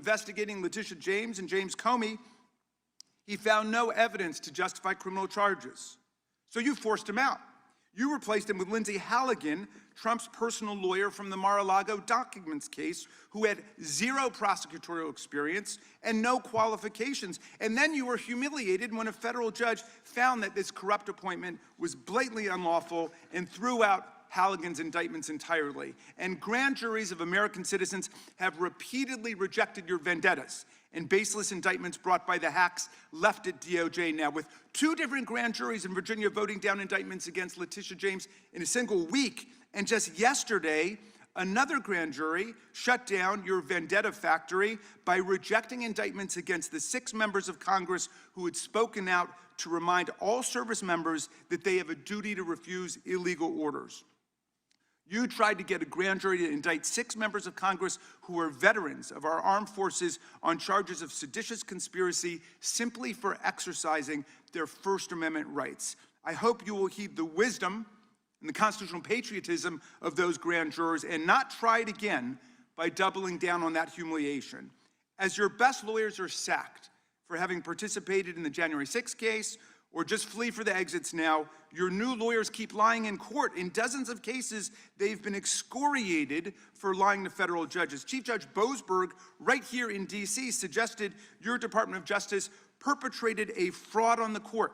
investigating Letitia James and James Comey, he found no evidence to justify criminal charges. So you forced him out. You replaced him with Lindsay Halligan, Trump's personal lawyer from the Mar-a-Lago documents case, who had zero prosecutorial experience and no qualifications. And then you were humiliated when a federal judge found that this corrupt appointment was blatantly unlawful and threw out Halligan's indictments entirely. And grand juries of American citizens have repeatedly rejected your vendettas and baseless indictments brought by the hacks left at DOJ now, with 2 different grand juries in Virginia voting down indictments against Letitia James in a single week. And just yesterday, another grand jury shut down your vendetta factory by rejecting indictments against the 6 members of Congress who had spoken out to remind all service members that they have a duty to refuse illegal orders. You tried to get a grand jury to indict 6 members of Congress who are veterans of our armed forces on charges of seditious conspiracy simply for exercising their First Amendment rights. I hope you will heed the wisdom and the constitutional patriotism of those grand jurors and not try it again by doubling down on that humiliation. As your best lawyers are sacked for having participated in the January 6th case, or just flee for the exits now, your new lawyers keep lying in court. In dozens of cases, they've been excoriated for lying to federal judges. Chief Judge Boasberg, right here in D.C., suggested your Department of Justice perpetrated a fraud on the court.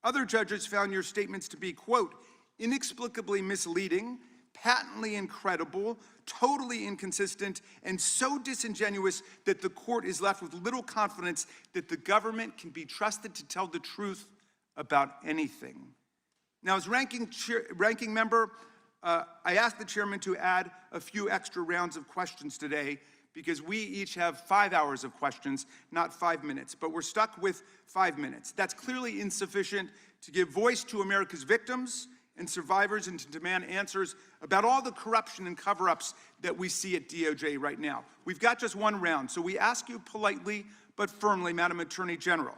Other judges found your statements to be, quote, inexplicably misleading, patently incredible, totally inconsistent, and so disingenuous that the court is left with little confidence that the government can be trusted to tell the truth about anything. Now, as ranking member, I asked the chairman to add a few extra rounds of questions today because we each have 5 hours of questions, not 5 minutes, but we're stuck with 5 minutes. That's clearly insufficient to give voice to America's victims and survivors and to demand answers about all the corruption and cover-ups that we see at DOJ right now. We've got just 1 round, so we ask you politely but firmly, Madam Attorney General,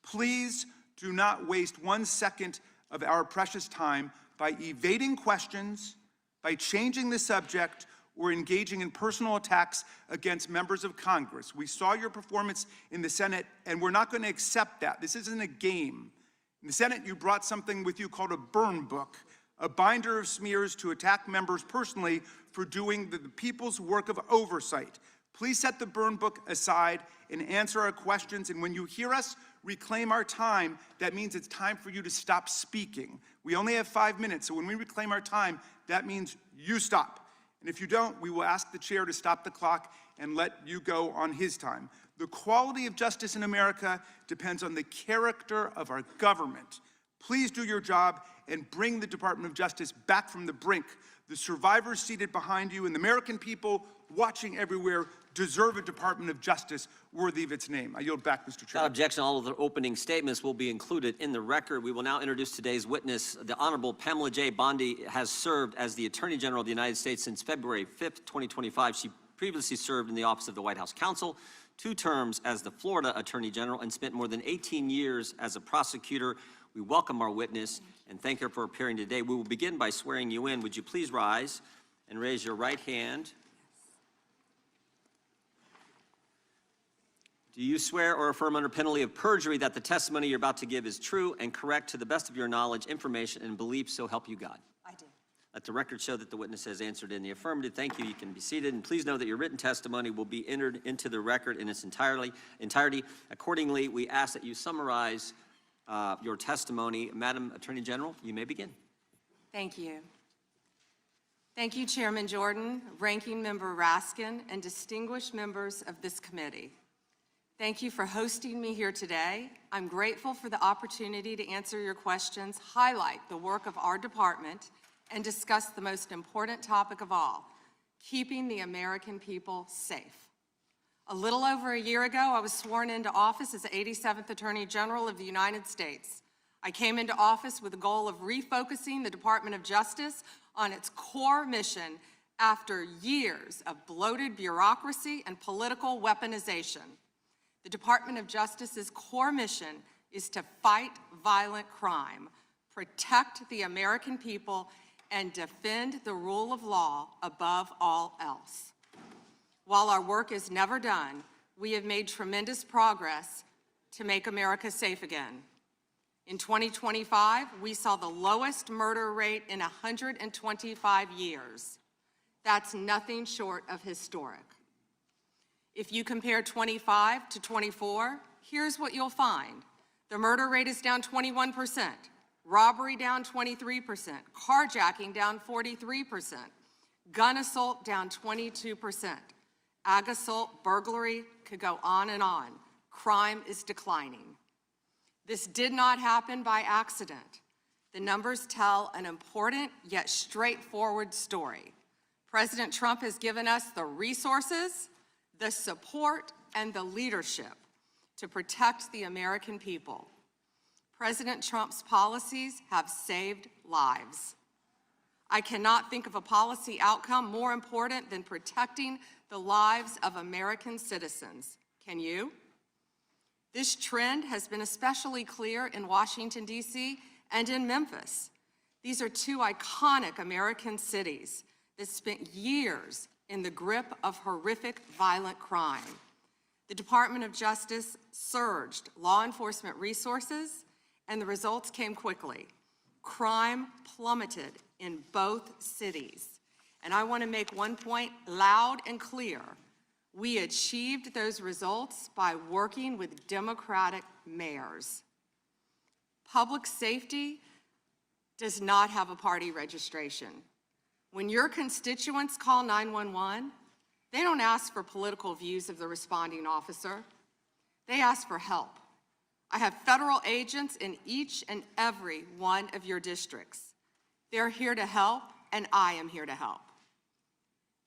please do not waste 1 second of our precious time by evading questions, by changing the subject, or engaging in personal attacks against members of Congress. We saw your performance in the Senate, and we're not going to accept that. This isn't a game. In the Senate, you brought something with you called a burn book, a binder of smears to attack members personally for doing the people's work of oversight. Please set the burn book aside and answer our questions. And when you hear us reclaim our time, that means it's time for you to stop speaking. We only have 5 minutes, so when we reclaim our time, that means you stop. And if you don't, we will ask the chair to stop the clock and let you go on his time. The quality of justice in America depends on the character of our government. Please do your job and bring the Department of Justice back from the brink. The survivors seated behind you and the American people watching everywhere deserve a Department of Justice worthy of its name. I yield back, Mr. Chairman. Without objection, all of the opening statements will be included in the record. We will now introduce today's witness. The Honorable Pamela J. Bondi has served as the Attorney General of the United States since February 5th, 2025. She previously served in the Office of the White House Counsel, 2 terms as the Florida Attorney General, and spent more than 18 years as a prosecutor. We welcome our witness and thank her for appearing today. We will begin by swearing you in. Would you please rise and raise your right hand? Do you swear or affirm under penalty of perjury that the testimony you're about to give is true and correct to the best of your knowledge, information, and belief, so help you God? I do. Let the record show that the witness has answered in the affirmative. Thank you. You can be seated. And please know that your written testimony will be entered into the record in its entirety. Accordingly, we ask that you summarize your testimony. Madam Attorney General, you may begin. Thank you. Thank you, Chairman Jordan, Ranking Member Raskin, and distinguished members of this committee. Thank you for hosting me here today. I'm grateful for the opportunity to answer your questions, highlight the work of our department, and discuss the most important topic of all, keeping the American people safe. A little over a year ago, I was sworn into office as the 87th Attorney General of the United States. I came into office with the goal of refocusing the Department of Justice on its core mission after years of bloated bureaucracy and political weaponization. The Department of Justice's core mission is to fight violent crime, protect the American people, and defend the rule of law above all else. While our work is never done, we have made tremendous progress to make America safe again. In 2025, we saw the lowest murder rate in 125 years. That's nothing short of historic. If you compare 25 to 24, here's what you'll find. The murder rate is down 21%, robbery down 23%, carjacking down 43%, gun assault down 22%, ag assault, burglary, could go on and on. Crime is declining. This did not happen by accident. The numbers tell an important yet straightforward story. President Trump has given us the resources, the support, and the leadership to protect the American people. President Trump's policies have saved lives. I cannot think of a policy outcome more important than protecting the lives of American citizens. Can you? This trend has been especially clear in Washington, D.C. and in Memphis. These are two iconic American cities that spent years in the grip of horrific violent crime. The Department of Justice surged law enforcement resources, and the results came quickly. Crime plummeted in both cities. And I want to make one point loud and clear. We achieved those results by working with Democratic mayors. Public safety does not have a party registration. When your constituents call 911, they don't ask for political views of the responding officer. They ask for help. I have federal agents in each and every one of your districts. They're here to help, and I am here to help.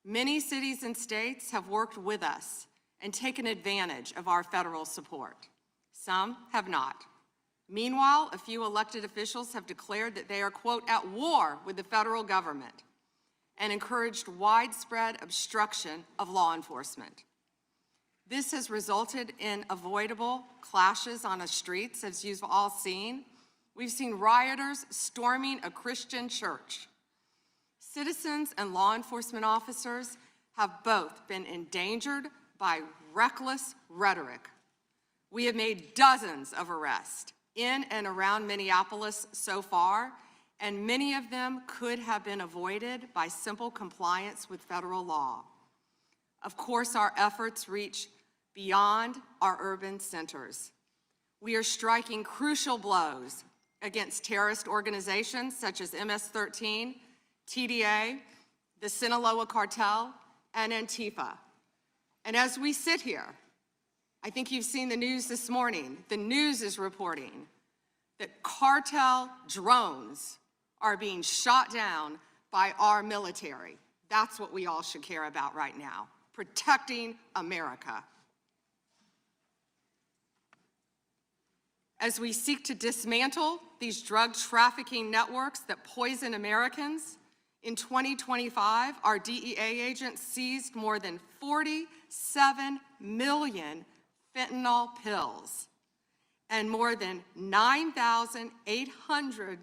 Many cities and states have worked with us and taken advantage of our federal support. Some have not. Meanwhile, a few elected officials have declared that they are, quote, at war with the federal government and encouraged widespread obstruction of law enforcement. This has resulted in avoidable clashes on the streets, as you've all seen. We've seen rioters storming a Christian church. Citizens and law enforcement officers have both been endangered by reckless rhetoric. We have made dozens of arrests in and around Minneapolis so far, and many of them could have been avoided by simple compliance with federal law. Of course, our efforts reach beyond our urban centers. We are striking crucial blows against terrorist organizations such as MS-13, TDA, the Sinaloa Cartel, and Antifa. And as we sit here, I think you've seen the news this morning. The news is reporting that cartel drones are being shot down by our military. That's what we all should care about right now, protecting America. As we seek to dismantle these drug trafficking networks that poison Americans, in 2025, our DEA agents seized more than 47 million fentanyl pills and more than 9,800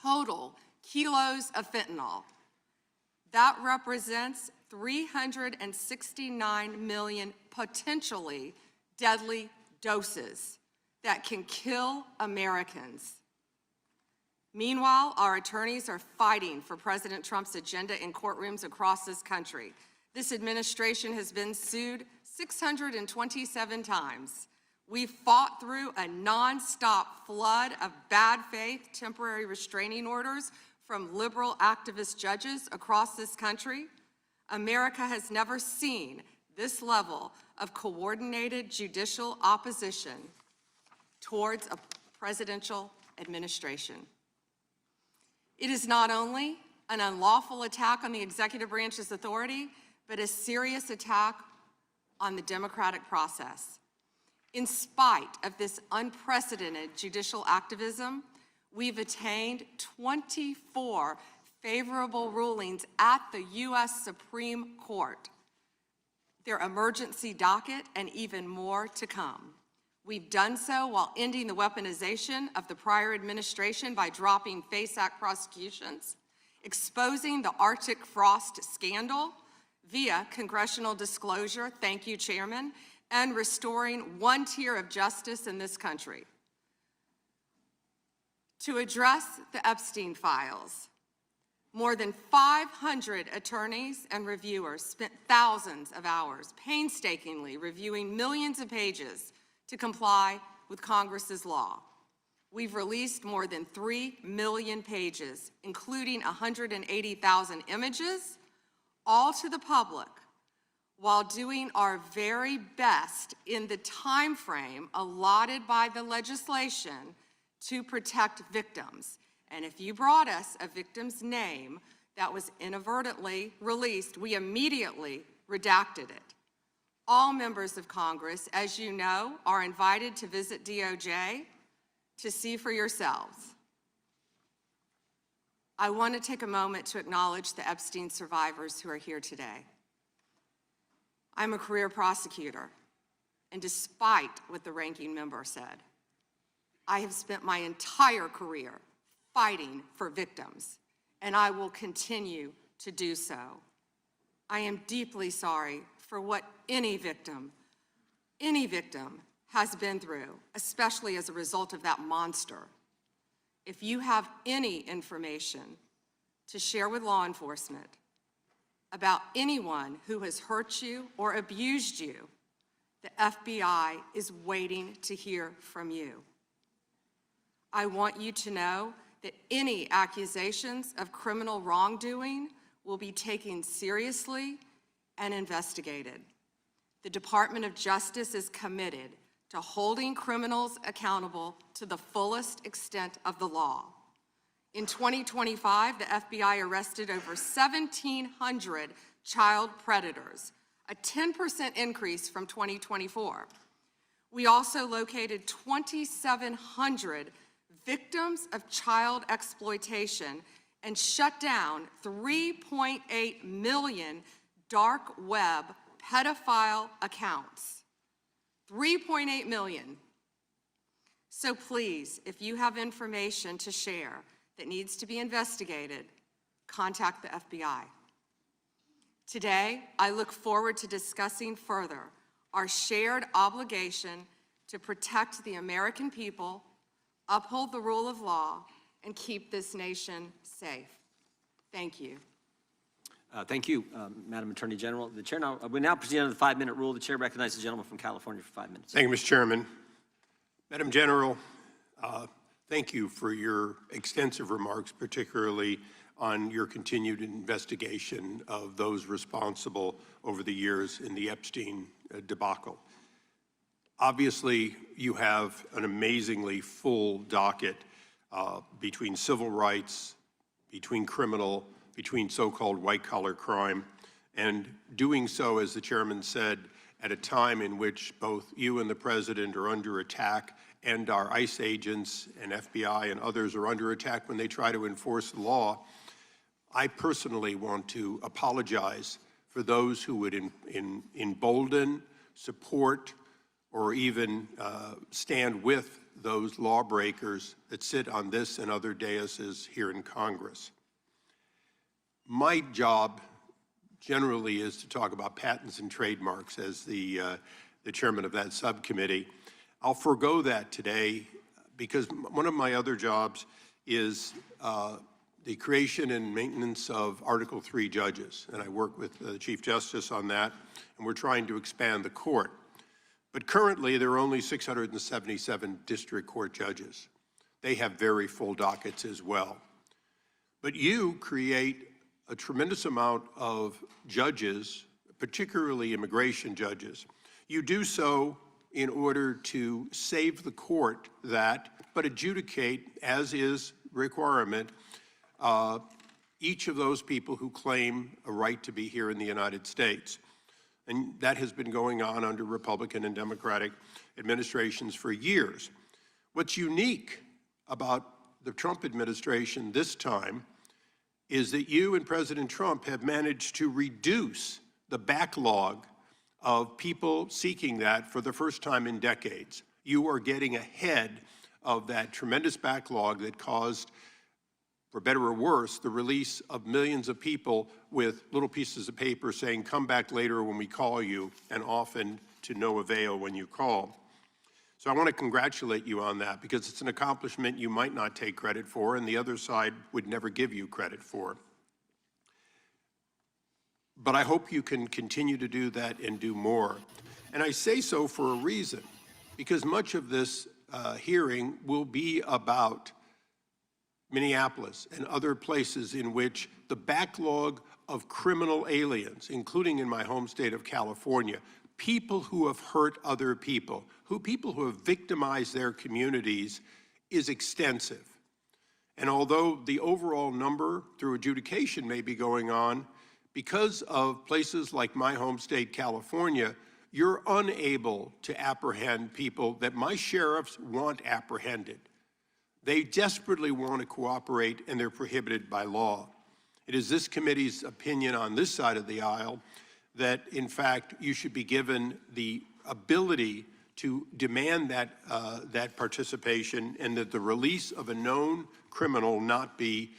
total kilos of fentanyl. That represents 369 million potentially deadly doses that can kill Americans. Meanwhile, our attorneys are fighting for President Trump's agenda in courtrooms across this country. This administration has been sued 627 times. We fought through a nonstop flood of bad faith temporary restraining orders from liberal activist judges across this country. America has never seen this level of coordinated judicial opposition towards a presidential administration. It is not only an unlawful attack on the executive branch's authority, but a serious attack on the democratic process. In spite of this unprecedented judicial activism, we've attained 24 favorable rulings at the U.S. Supreme Court, their emergency docket, and even more to come. We've done so while ending the weaponization of the prior administration by dropping FACE Act prosecutions, exposing the Arctic frost scandal, via congressional disclosure, thank you, Chairman, and restoring one tier of justice in this country. To address the Epstein files, more than 500 attorneys and reviewers spent thousands of hours painstakingly reviewing millions of pages to comply with Congress's law. We've released more than 3 million pages, including 180,000 images, all to the public, while doing our very best in the time frame allotted by the legislation to protect victims. And if you brought us a victim's name that was inadvertently released, we immediately redacted it. All members of Congress, as you know, are invited to visit DOJ to see for yourselves. I want to take a moment to acknowledge the Epstein survivors who are here today. I'm a career prosecutor, and despite what the ranking member said, I have spent my entire career fighting for victims, and I will continue to do so. I am deeply sorry for what any victim has been through, especially as a result of that monster. If you have any information to share with law enforcement about anyone who has hurt you or abused you, the FBI is waiting to hear from you. I want you to know that any accusations of criminal wrongdoing will be taken seriously and investigated. The Department of Justice is committed to holding criminals accountable to the fullest extent of the law. In 2025, the FBI arrested over 1,700 child predators, a 10% increase from 2024. We also located 2,700 victims of child exploitation and shut down 3.8 million dark web pedophile accounts. 3.8 million. So please, if you have information to share that needs to be investigated, contact the FBI. Today, I look forward to discussing further our shared obligation to protect the American people, uphold the rule of law, and keep this nation safe. Thank you. Thank you, Madam Attorney General. The chair we now proceed under the 5-minute rule. The chair recognizes the gentleman from California for 5 minutes. Thank you, Mr. Chairman. Madam General, thank you for your extensive remarks, particularly on your continued investigation of those responsible over the years in the Epstein debacle. Obviously, you have an amazingly full docket between civil rights, between criminal, between so-called white-collar crime, and doing so, as the chairman said, at a time in which both you and the president are under attack, and our ICE agents and FBI and others are under attack when they try to enforce the law. I personally want to apologize for those who would embolden, support, or even stand with those lawbreakers that sit on this and other daises here in Congress. My job generally is to talk about patents and trademarks as the chairman of that subcommittee. I'll forego that today because one of my other jobs is the creation and maintenance of Article III judges, and I work with the Chief Justice on that, and we're trying to expand the court. But currently, there are only 677 district court judges. They have very full dockets as well. But you create a tremendous amount of judges, particularly immigration judges. You do so in order to save the court that, but adjudicate, as is requirement, each of those people who claim a right to be here in the United States. And that has been going on under Republican and Democratic administrations for years. What's unique about the Trump administration this time is that you and President Trump have managed to reduce the backlog of people seeking that for the first time in decades. You are getting ahead of that tremendous backlog that caused for better or worse, the release of millions of people with little pieces of paper saying, come back later when we call you, and often to no avail when you call. So I want to congratulate you on that, because it's an accomplishment you might not take credit for, and the other side would never give you credit for. But I hope you can continue to do that and do more. And I say so for a reason, because much of this hearing will be about Minneapolis and other places in which the backlog of criminal aliens, including in my home state of California, people who have hurt other people, people who have victimized their communities, is extensive. And although the overall number through adjudication may be going on, because of places like my home state, California, you're unable to apprehend people that my sheriffs want apprehended. They desperately want to cooperate, and they're prohibited by law. It is this committee's opinion on this side of the aisle that, in fact, you should be given the ability to demand that participation, and that the release of a known criminal not be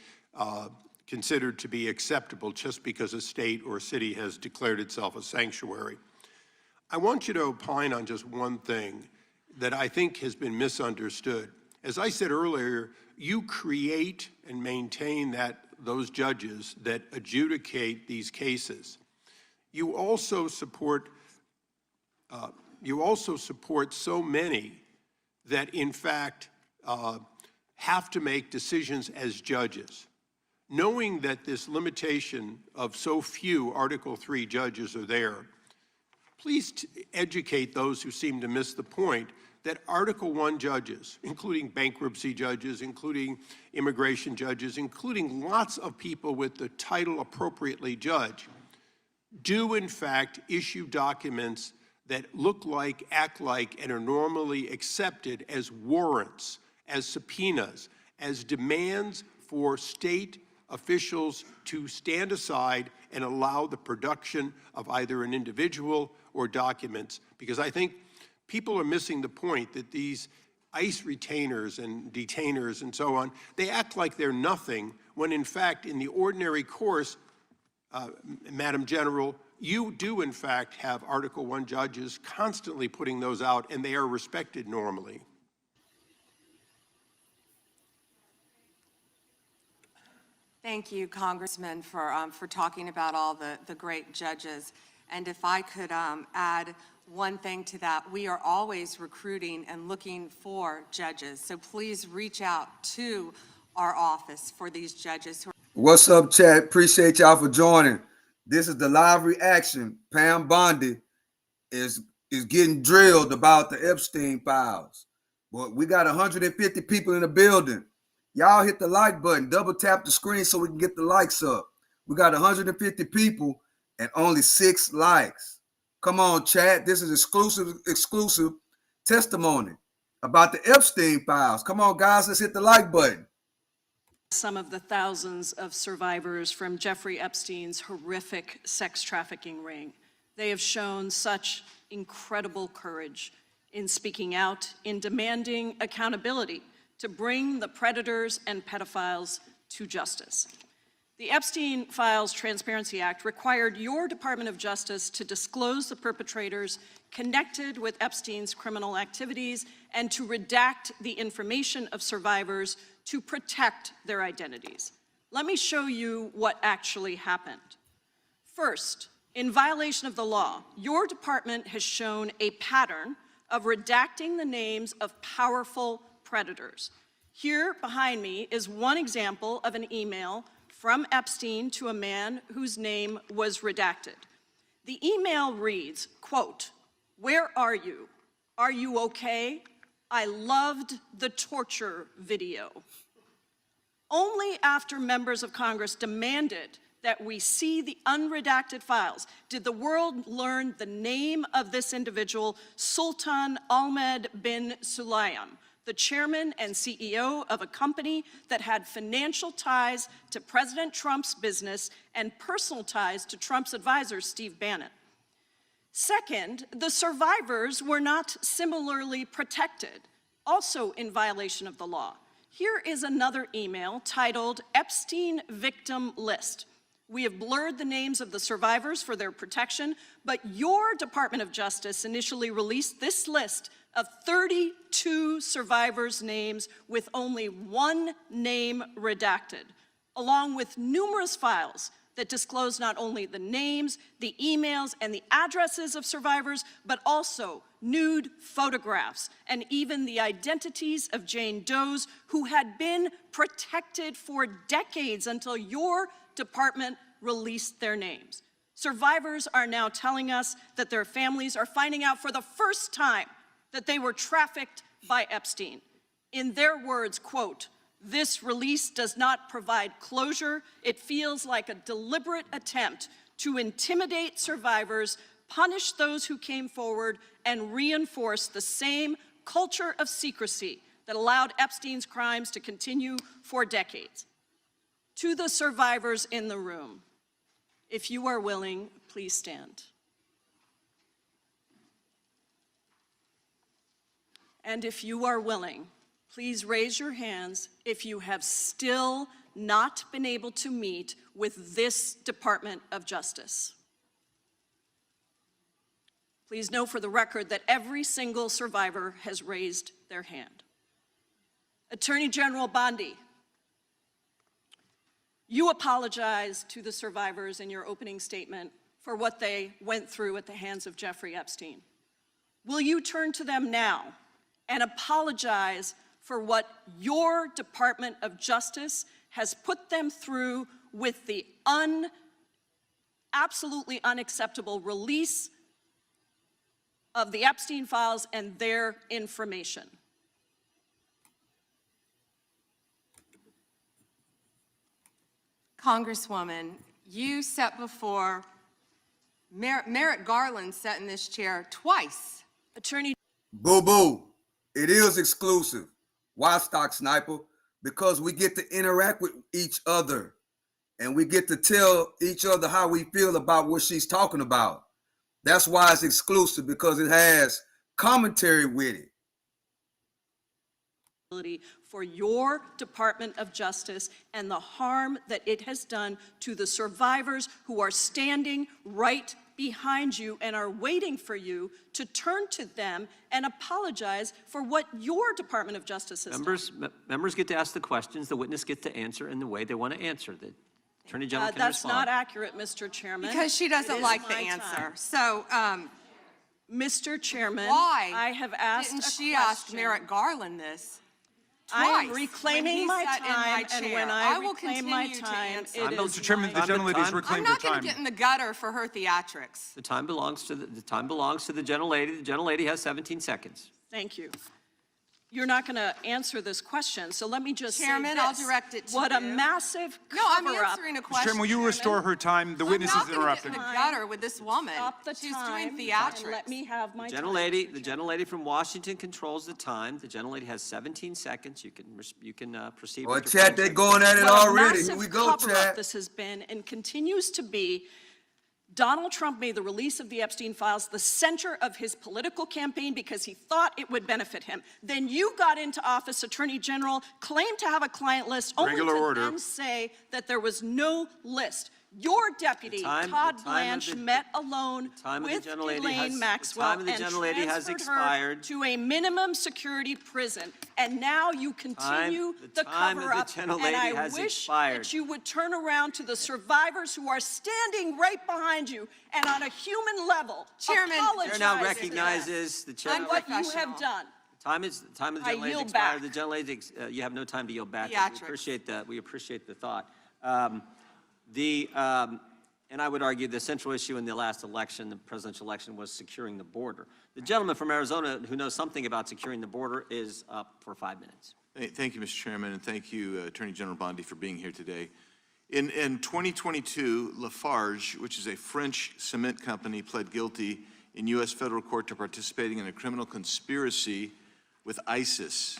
considered to be acceptable just because a state or city has declared itself a sanctuary. I want you to opine on just one thing that I think has been misunderstood. As I said earlier, you create and maintain those judges that adjudicate these cases. You also support so many that, in fact, have to make decisions as judges. Knowing that this limitation of so few Article III judges are there, please educate those who seem to miss the point that Article I judges, including bankruptcy judges, including immigration judges, including lots of people with the title appropriately judge, do in fact issue documents that look like, act like, and are normally accepted as warrants, as subpoenas, as demands for state officials to stand aside and allow the production of either an individual or documents. Because I think people are missing the point that these ICE retainers and detainers and so on, they act like they're nothing, when in fact, in the ordinary course, Madam General, you do in fact have Article I judges constantly putting those out, and they are respected normally. Thank you, Congressman, for talking about all the great judges. And if I could add one thing to that, we are always recruiting and looking for judges. So please reach out to our office for these judges. What's up, chat? Appreciate y'all for joining. This is the live reaction. Pam Bondi is getting drilled about the Epstein files. But we got 150 people in the building. Y'all hit the like button, double tap the screen so we can get the likes up. We got 150 people and only 6 likes. Come on, chat. This is exclusive testimony about the Epstein files. Come on, guys, let's hit the like button. Some of the thousands of survivors from Jeffrey Epstein's horrific sex trafficking ring. They have shown such incredible courage in speaking out, in demanding accountability to bring the predators and pedophiles to justice. The Epstein Files Transparency Act required your Department of Justice to disclose the perpetrators connected with Epstein's criminal activities and to redact the information of survivors to protect their identities. Let me show you what actually happened. First, in violation of the law, your department has shown a pattern of redacting the names of powerful predators. Here behind me is one example of an email from Epstein to a man whose name was redacted. The email reads, quote, "Where are you? Are you okay? I loved the torture video." Only after members of Congress demanded that we see the unredacted files did the world learn the name of this individual, Sultan Ahmed bin Sulayem, the chairman and CEO of a company that had financial ties to President Trump's business and personal ties to Trump's advisor, Steve Bannon. Second, the survivors were not similarly protected, also in violation of the law. Here is another email titled Epstein Victim List. We have blurred the names of the survivors for their protection, but your Department of Justice initially released this list of 32 survivors' names with only one name redacted, along with numerous files that disclose not only the names, the emails, and the addresses of survivors, but also nude photographs and even the identities of Jane Does who had been protected for decades until your department released their names. Survivors are now telling us that their families are finding out for the first time that they were trafficked by Epstein. In their words, quote, "This release does not provide closure. It feels like a deliberate attempt to intimidate survivors, punish those who came forward, and reinforce the same culture of secrecy that allowed Epstein's crimes to continue for decades." To the survivors in the room, if you are willing, please stand. And if you are willing, please raise your hands if you have still not been able to meet with this Department of Justice. Please know for the record that every single survivor has raised their hand. Attorney General Bondi, you apologized to the survivors in your opening statement for what they went through at the hands of Jeffrey Epstein. Will you turn to them now and apologize for what your Department of Justice has put them through with the absolutely unacceptable release of the Epstein files and their information? Congresswoman, you sat before, Merrick Garland sat in this chair twice. Attorney Boo-boo. It is exclusive. Why, Stock Sniper? Because we get to interact with each other and we get to tell each other how we feel about what she's talking about. That's why it's exclusive, because it has commentary with it. For your Department of Justice and the harm that it has done to the survivors who are standing right behind you and are waiting for you to turn to them and apologize for what your Department of Justice has done. Members get to ask the questions, the witness get to answer in the way they want to answer. The Attorney General can That's respond. not accurate, Mr. Chairman. Because she doesn't like the my answer. time. So, Mr. Chairman, why I have asked didn't a she question. ask Merrick Garland this? I am Twice reclaiming when my he sat in time, my and chair. when I will reclaim my continue to time, answer. it is Mr. Chairman, the my gentlelady's time. I'm reclaimed her not going time. to get in the gutter for her theatrics. The time belongs to the gentlelady. The gentlelady has 17 seconds. Thank you. You're not going to answer this question, so let me just Chairman, say I'll this. direct it to What a you. massive No, I'm cover-up. answering a question. Chairman, will you restore her time? The witness is I'm not going to get interrupting. in the gutter with this woman. Stop the She's time doing and theatrics. let me have my The time. gentlelady from Washington controls the time. The gentlelady has 17 seconds. You can proceed. Well, with your chat, they question. going at it What a already. Here massive we go, cover-up chat. this has been and continues to be. Donald Trump made the release of the Epstein files the center of his political campaign because he thought it would benefit him. Then you got into office, Attorney General, claimed to have a client list, only Regular to order. then say that there was no list. Your deputy, Todd Blanche, met alone with Ghislaine Maxwell and transferred her to a minimum security prison. And now you continue the cover-up. And I wish that you would turn around to the survivors who are standing right behind you and on a human level Chairman, apologize The chair now to recognizes the chair. them what you have done. Time of the gentlelady yield expired. back. The gentlelady, you have no time to yield back. Theatrics. We appreciate that. We appreciate the thought. And I would argue the central issue in the last election, the presidential election, was securing the border. The gentleman from Arizona who knows something about securing the border is up for 5 minutes. Thank you, Mr. Chairman, and thank you, Attorney General Bondi, for being here today. In 2022, Lafarge, which is a French cement company, pled guilty in U.S. federal court to participating in a criminal conspiracy with ISIS.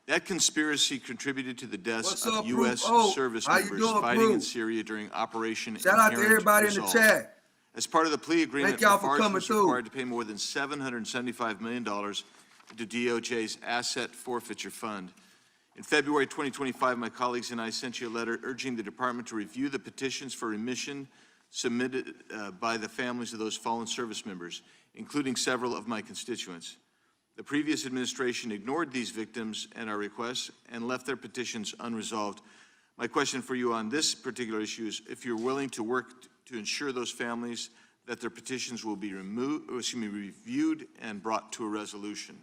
That conspiracy contributed to the deaths What's up, of U.S. Proof? Oh, service how you members doing, fighting in Proof? Syria during Operation Shout out to Inherent everybody in the Resolve. chat. As part of the plea agreement, Thank y'all for Lafarge coming was through. required to pay more than $775 million to DOJ's Asset Forfeiture Fund. In February 2025, my colleagues and I sent you a letter urging the department to review the petitions for remission submitted by the families of those fallen service members, including several of my constituents. The previous administration ignored these victims and our requests and left their petitions unresolved. My question for you on this particular issue is if you're willing to work to ensure those families that their petitions will be reviewed and brought to a resolution.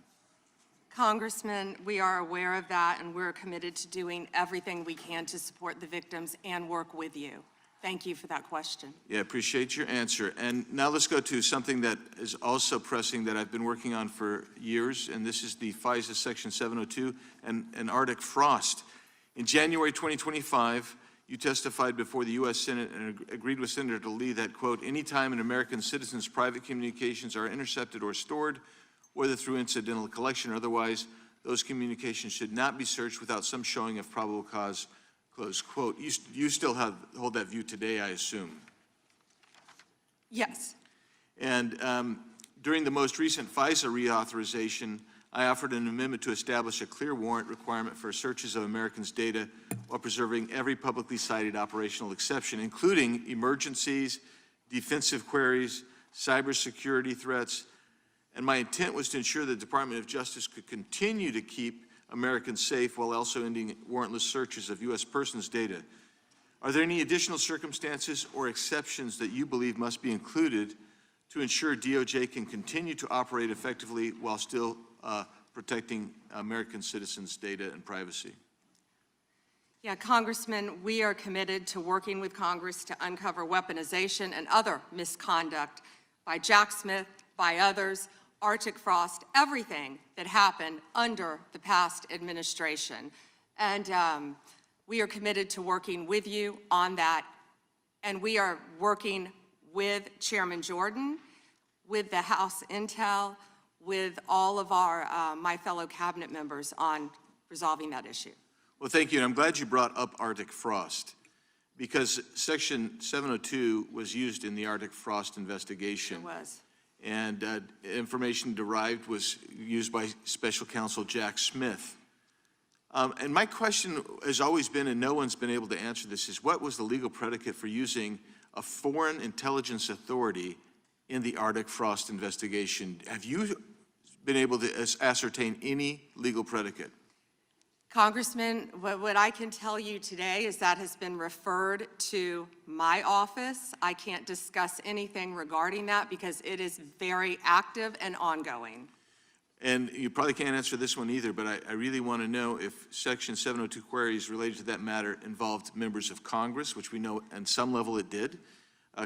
Congressman, we are aware of that, and we're committed to doing everything we can to support the victims and work with you. Thank you for that question. Yeah, appreciate your answer. And now let's go to something that is also pressing that I've been working on for years, and this is the FISA Section 702 and Arctic frost. In January 2025, you testified before the U.S. Senate and agreed with Senator Lee that, quote, anytime an American citizen's private communications are intercepted or stored, whether through incidental collection or otherwise, those communications should not be searched without some showing of probable cause, close quote. You still hold that view today, I assume. Yes. And during the most recent FISA reauthorization, I offered an amendment to establish a clear warrant requirement for searches of Americans' data while preserving every publicly cited operational exception, including emergencies, defensive queries, cybersecurity threats. And my intent was to ensure the Department of Justice could continue to keep Americans safe while also ending warrantless searches of U.S. persons' data. Are there any additional circumstances or exceptions that you believe must be included to ensure DOJ can continue to operate effectively while still protecting American citizens' data and privacy? Yeah, Congressman, we are committed to working with Congress to uncover weaponization and other misconduct by Jack Smith, by others, Arctic frost, everything that happened under the past administration. And we are committed to working with you on that. And we are working with Chairman Jordan, with the House Intel, with all of our, my fellow cabinet members on resolving that issue. Well, thank you, and I'm glad you brought up Arctic frost, because Section 702 was used in the Arctic frost investigation. It was. And information derived was used by Special Counsel Jack Smith. And my question has always been, and no one's been able to answer this, is what was the legal predicate for using a foreign intelligence authority in the Arctic frost investigation? Have you been able to ascertain any legal predicate? Congressman, what I can tell you today is that has been referred to my office. I can't discuss anything regarding that because it is very active and ongoing. And you probably can't answer this one either, but I really want to know if Section 702 queries related to that matter involved members of Congress, which we know at some level it did,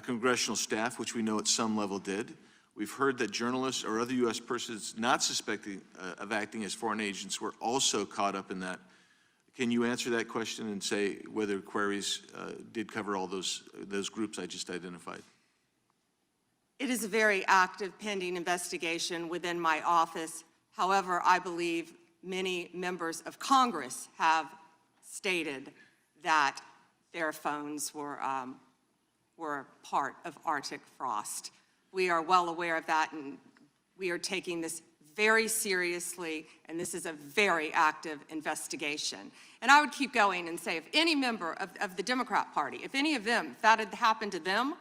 congressional staff, which we know at some level did. We've heard that journalists or other U.S. persons not suspecting of acting as foreign agents were also caught up in that. Can you answer that question and say whether queries did cover all those groups I just identified? It is a very active pending investigation within my office. However, I believe many members of Congress have stated that their phones were part of Arctic frost. We are well aware of that, and we are taking this very seriously, and this is a very active investigation. And I would keep going and say, if any member of the Democrat Party, if any of them, if that had happened to them,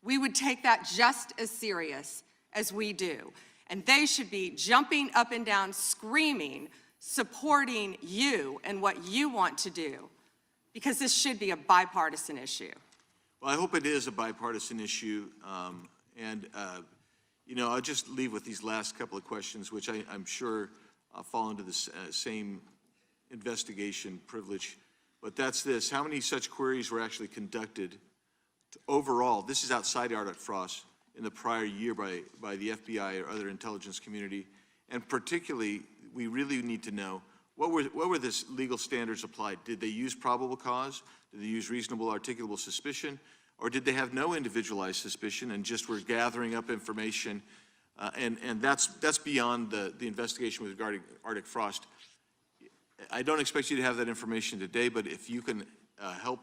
we would take that just as serious as we do. And they should be jumping up and down, screaming, supporting you and what you want to do, because this should be a bipartisan issue. Well, I hope it is a bipartisan issue. You know, I'll just leave with these last couple of questions, which I'm sure fall into the same investigation privilege. But that's this: how many such queries were actually conducted overall? This is outside Arctic frost in the prior year by the FBI or other intelligence community. And particularly, we really need to know what were the legal standards applied? Did they use probable cause? Did they use reasonable articulable suspicion? Or did they have no individualized suspicion and just were gathering up information? And that's beyond the investigation regarding Arctic frost. I don't expect you to have that information today, but if you can help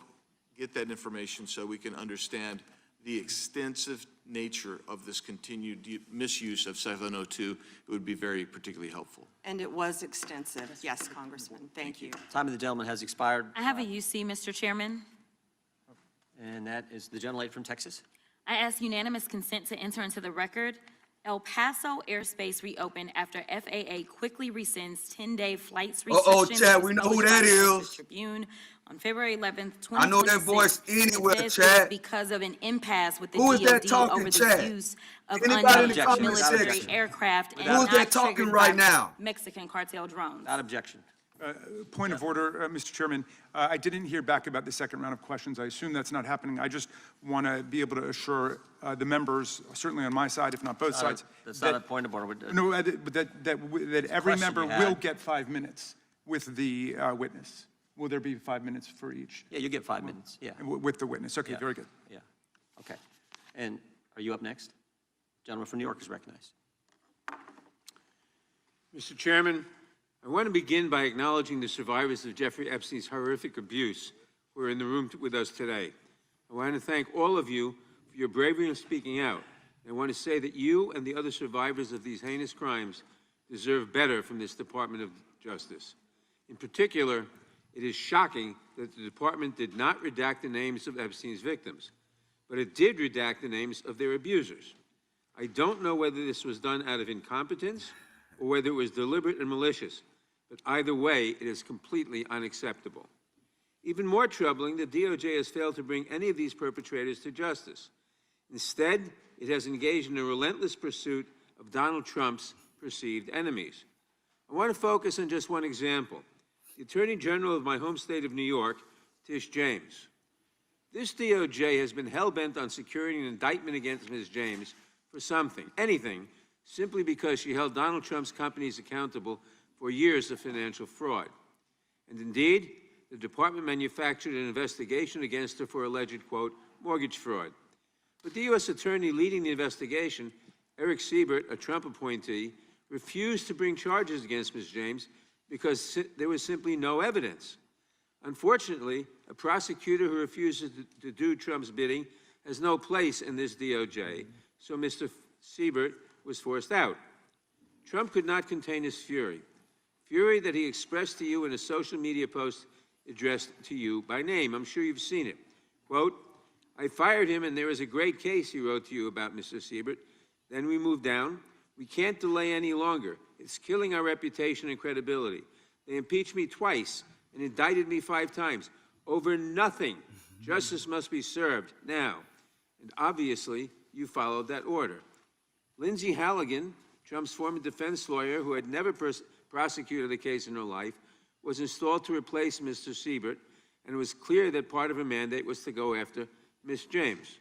get that information so we can understand the extensive nature of this continued misuse of 702, it would be very particularly helpful. And it was extensive. Yes, Congressman. Thank you. Time of the gentleman has expired, I have a UC, Mr. Chairman. and that is the gentlelady from Texas. I ask unanimous consent to enter into the record. El Paso airspace reopened after FAA quickly rescinds 10-day flights restrictions. Chad, we know who that is. Tribune on February 11th, 2026. I know that voice anywhere, It says Chad. because of an impasse with the Who is that DoD talking, over the Chad? use of Anybody in the unmanned comment military section? aircraft and Who is that not talking triggered right by now? Mexican cartel drones. Without objection. Point of order, Mr. Chairman. I didn't hear back about the second round of questions. I assume that's not happening. I just want to be able to assure the members, certainly on my side, if not both sides. That's not a point of order. No, but that every Question member you had. will get 5 minutes with the witness. Will there be 5 minutes for each? Yeah, you get 5 minutes, yeah. With the witness. Okay, Yeah. very good. Yeah, okay. And are you up next? Gentleman from New York is recognized. Mr. Chairman, I want to begin by acknowledging the survivors of Jeffrey Epstein's horrific abuse who are in the room with us today. I want to thank all of you for your bravery in speaking out. And I want to say that you and the other survivors of these heinous crimes deserve better from this Department of Justice. In particular, it is shocking that the department did not redact the names of Epstein's victims, but it did redact the names of their abusers. I don't know whether this was done out of incompetence or whether it was deliberate and malicious, but either way, it is completely unacceptable. Even more troubling, the DOJ has failed to bring any of these perpetrators to justice. Instead, it has engaged in a relentless pursuit of Donald Trump's perceived enemies. I want to focus on just one example. The Attorney General of my home state of New York, Tish James. This DOJ has been hell-bent on securing an indictment against Ms. James for something, anything, simply because she held Donald Trump's companies accountable for years of financial fraud. And indeed, the department manufactured an investigation against her for alleged, quote, mortgage fraud. But the U.S. attorney leading the investigation, Eric Siebert, a Trump appointee, refused to bring charges against Ms. James because there was simply no evidence. Unfortunately, a prosecutor who refuses to do Trump's bidding has no place in this DOJ, so Mr. Siebert was forced out. Trump could not contain his fury that he expressed to you in a social media post addressed to you by name. I'm sure you've seen it. Quote, I fired him and there is a great case, he wrote to you about Mr. Siebert. Then we moved down. We can't delay any longer. It's killing our reputation and credibility. They impeached me twice and indicted me 5 times over nothing. Justice must be served now. And obviously, you followed that order. Lindsay Halligan, Trump's former defense lawyer who had never prosecuted a case in her life, was installed to replace Mr. Siebert, and it was clear that part of her mandate was to go after Ms. James.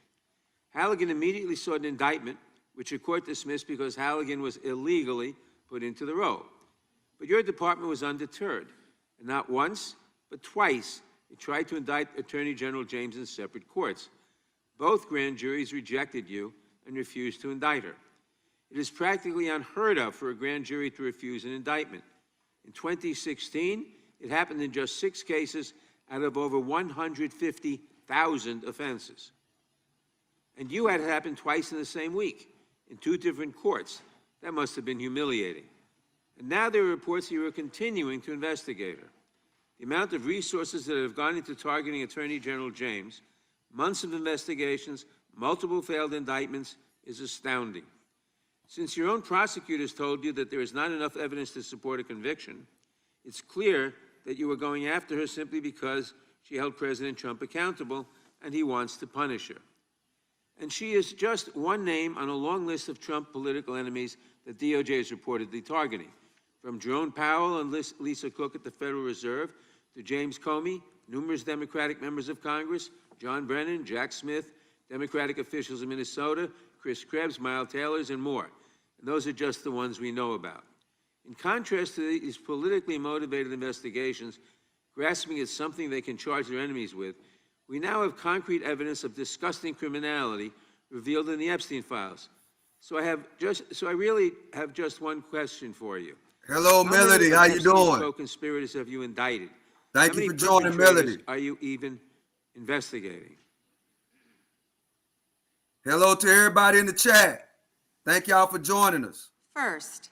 Halligan immediately sought an indictment, which a court dismissed because Halligan was illegally put into the role. But your department was undeterred, and not once, but twice, it tried to indict Attorney General James in separate courts. Both grand juries rejected you and refused to indict her. It is practically unheard of for a grand jury to refuse an indictment. In 2016, it happened in just 6 cases out of over 150,000 offenses. And you had it happen twice in the same week, in 2 different courts. That must have been humiliating. And now there are reports that you are continuing to investigate her. The amount of resources that have gone into targeting Attorney General James, months of investigations, multiple failed indictments, is astounding. Since your own prosecutors told you that there is not enough evidence to support a conviction, it's clear that you were going after her simply because she held President Trump accountable and he wants to punish her. And she is just one name on a long list of Trump political enemies that DOJ is reportedly targeting, from Jerome Powell and Lisa Cook at the Federal Reserve to James Comey, numerous Democratic members of Congress, John Brennan, Jack Smith, Democratic officials in Minnesota, Chris Krebs, Miles Taylor, and more. And those are just the ones we know about. In contrast to these politically motivated investigations, grasping at something they can charge their enemies with, we now have concrete evidence of disgusting criminality revealed in the Epstein files. So I really have just one question for you. Hello, Melody. How you doing? Co-conspirators have you indicted? Thank you for joining, Melody. Are you even investigating? Hello to everybody in the chat. Thank y'all for joining us. First,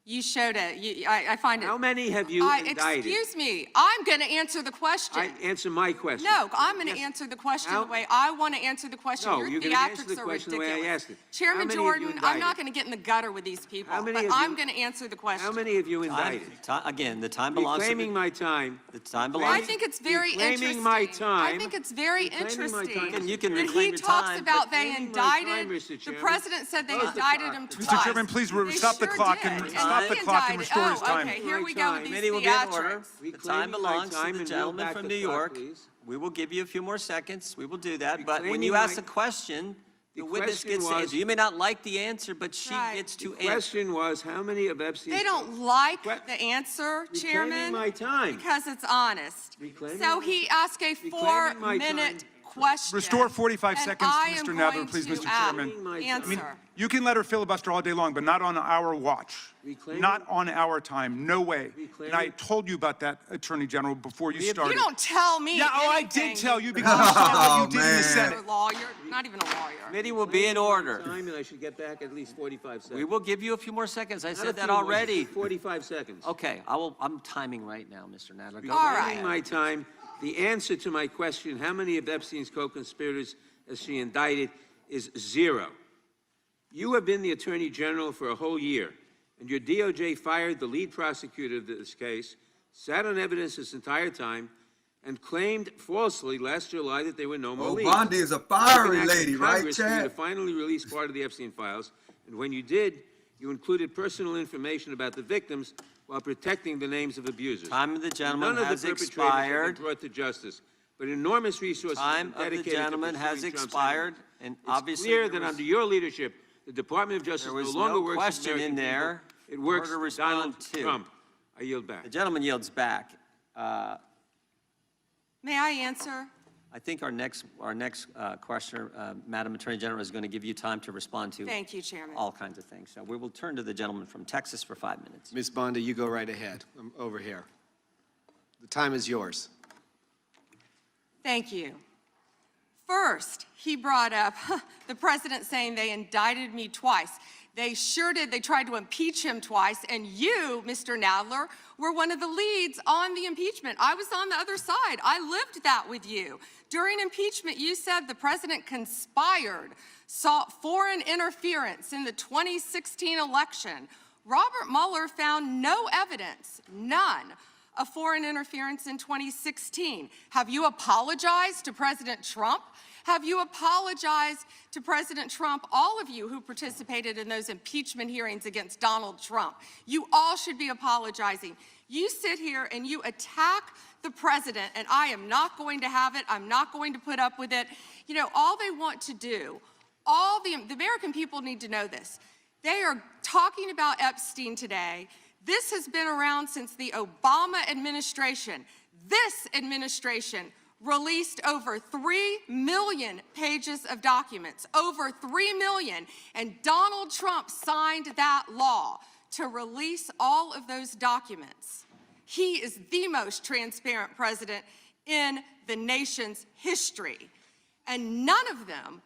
you showed it. I find it. How many have you indicted? Excuse me. I'm going to answer the question. Answer my question. No, I'm going to answer the question the way I want to answer the question. No, Your you're going to answer theatrics the are question the ridiculous. way I asked it. Chairman How many have you Jordan, I'm not indicted? going to get in the gutter with these people, How many but have I'm you- going to answer the question. How many have you indicted? Again, the time belongs to Reclaiming my time. the time belongs. I think it's very Reclaiming interesting. my time. I think it's very Reclaiming my interesting time. You can that reclaim he your talks time, about they reclaiming my time, indicted. Mr. The Chairman. president said they Close the indicted clock. him Mr. twice. Chairman, please They stop the sure clock did. and he stop the clock and indicted- restore his time. Okay, here we go with these Committee will be in order. theatrics. The Reclaiming time my belongs time to the and gentleman reel back from the New clock, York. please. We will give you a few more seconds. We will do that. But when Reclaiming you ask my- a question, the The witness question gets to was- answer. You may not like the answer, but she Right. gets to The answer. question was, how many of Epstein's... They don't like Que- the answer, Reclaiming Chairman, my time. because it's honest. Reclaiming So my- he asked a Reclaiming my 4-minute time. question. Restore 45 and seconds to I Mr. am Nadler, going please, to Mr. Chairman. Reclaiming my time. Answer. You can let her filibuster all day long, but not on our watch. Reclaiming- Not on our time. No way. And I Reclaiming- told you about that, Attorney General, before you started. You don't tell me Yeah, oh, I anything. did tell you because you saw what you did in the man. Senate. You're a lawyer, not even a lawyer. Committee will be in order. Time, and I should get back at least 45 seconds. We will give you a few more seconds. I Not a said that few more, already. 45 seconds. Okay, I'm timing right now, Mr. Nadler. Go All ahead. right. Reclaiming my time. The answer to my question, how many of Epstein's co-conspirators has she indicted, is 0. You have been the Attorney General for a whole year, and your DOJ fired the lead prosecutor of this case, sat on evidence this entire time, and claimed falsely last July that there were no more Oh, leads. Bondi is a You fiery asked lady, right, Congress for you to Chad? finally release part of the Epstein files, and when you did, you included personal information about the victims while protecting the names of abusers. Time of the gentleman None has of the perpetrators have expired. been brought to justice, but enormous resources have Time been of the dedicated to gentleman has pursuing Trump's expired, enemies. and It's obviously clear there that was- under your leadership, the Department of Justice There no was longer no works question for American in there people. It for works her to for respond Donald to. Trump. I yield back. The gentleman yields back. May I answer? I think our next questioner, Madam Attorney General, is going to give you time to respond to Thank you, Chairman. all kinds of things. So we will turn to the gentleman from Texas for 5 minutes. Ms. Bondi, you go right ahead. I'm over here. The time is yours. Thank you. First, he brought up the president saying they indicted me twice. They sure did. They tried to impeach him twice, and you, Mr. Nadler, were one of the leads on the impeachment. I was on the other side. I lived that with you. During impeachment, you said the president conspired, sought foreign interference in the 2016 election. Robert Mueller found no evidence, none, of foreign interference in 2016. Have you apologized to President Trump? Have you apologized to President Trump, all of you who participated in those impeachment hearings against Donald Trump? You all should be apologizing. You sit here and you attack the president, and I am not going to have it. I'm not going to put up with it. You know, all they want to do, the American people need to know this. They are talking about Epstein today. This has been around since the Obama administration. This administration released over 3 million pages of documents, over 3 million, and Donald Trump signed that law to release all of those documents. He is the most transparent president in the nation's history. And none of them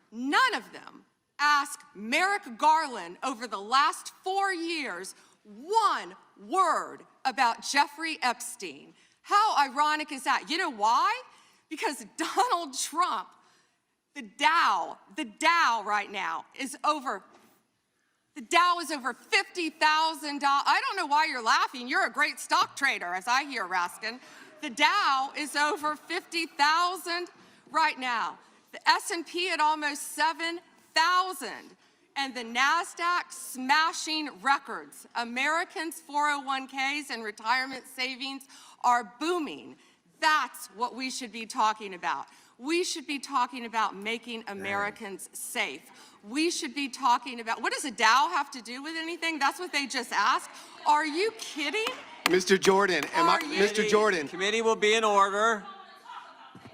asked Merrick Garland over the last 4 years one word about Jeffrey Epstein. How ironic is that? You know why? Because Donald Trump, the Dow right now is over, the Dow is over $50,000. I don't know why you're laughing. You're a great stock trader, as I hear, Raskin. The Dow is over 50,000 right now. The S&P at almost 7,000. And the NASDAQ smashing records. Americans' 401ks and retirement savings are booming. That's what we should be talking about. We should be talking about making Americans safe. We should be talking about, what does a Dow have to do with anything? That's what they just asked. Are you kidding? Mr. Jordan, Mr. Jordan, Committee will be in order.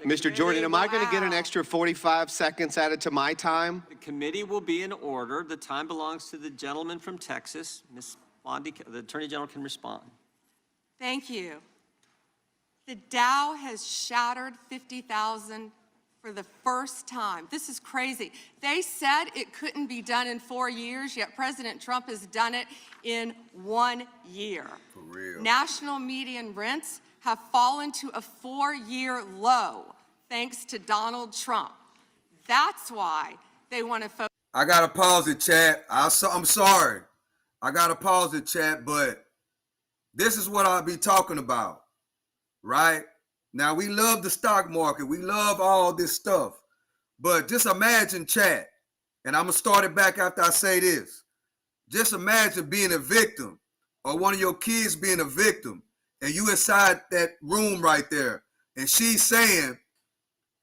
Mr. Jordan, am I going to get an Wow. extra 45 seconds added to my time? The committee will be in order. The time belongs to the gentleman from Texas. Ms. Bondi, the Attorney General can respond. Thank you. The Dow has shattered 50,000 for the first time. This is crazy. They said it couldn't be done in 4 years, yet President Trump has done it in 1 year. For real. National median rents have fallen to a 4-year low thanks to Donald Trump. That's why they want to focus. I gotta pause it, chat. I'm sorry. I gotta pause it, chat, but this is what I'll be talking about, right? Now, we love the stock market. We love all this stuff. But just imagine, chat, and I'm going to start it back after I say this. Just imagine being a victim or one of your kids being a victim, and you inside that room right there, and she's saying,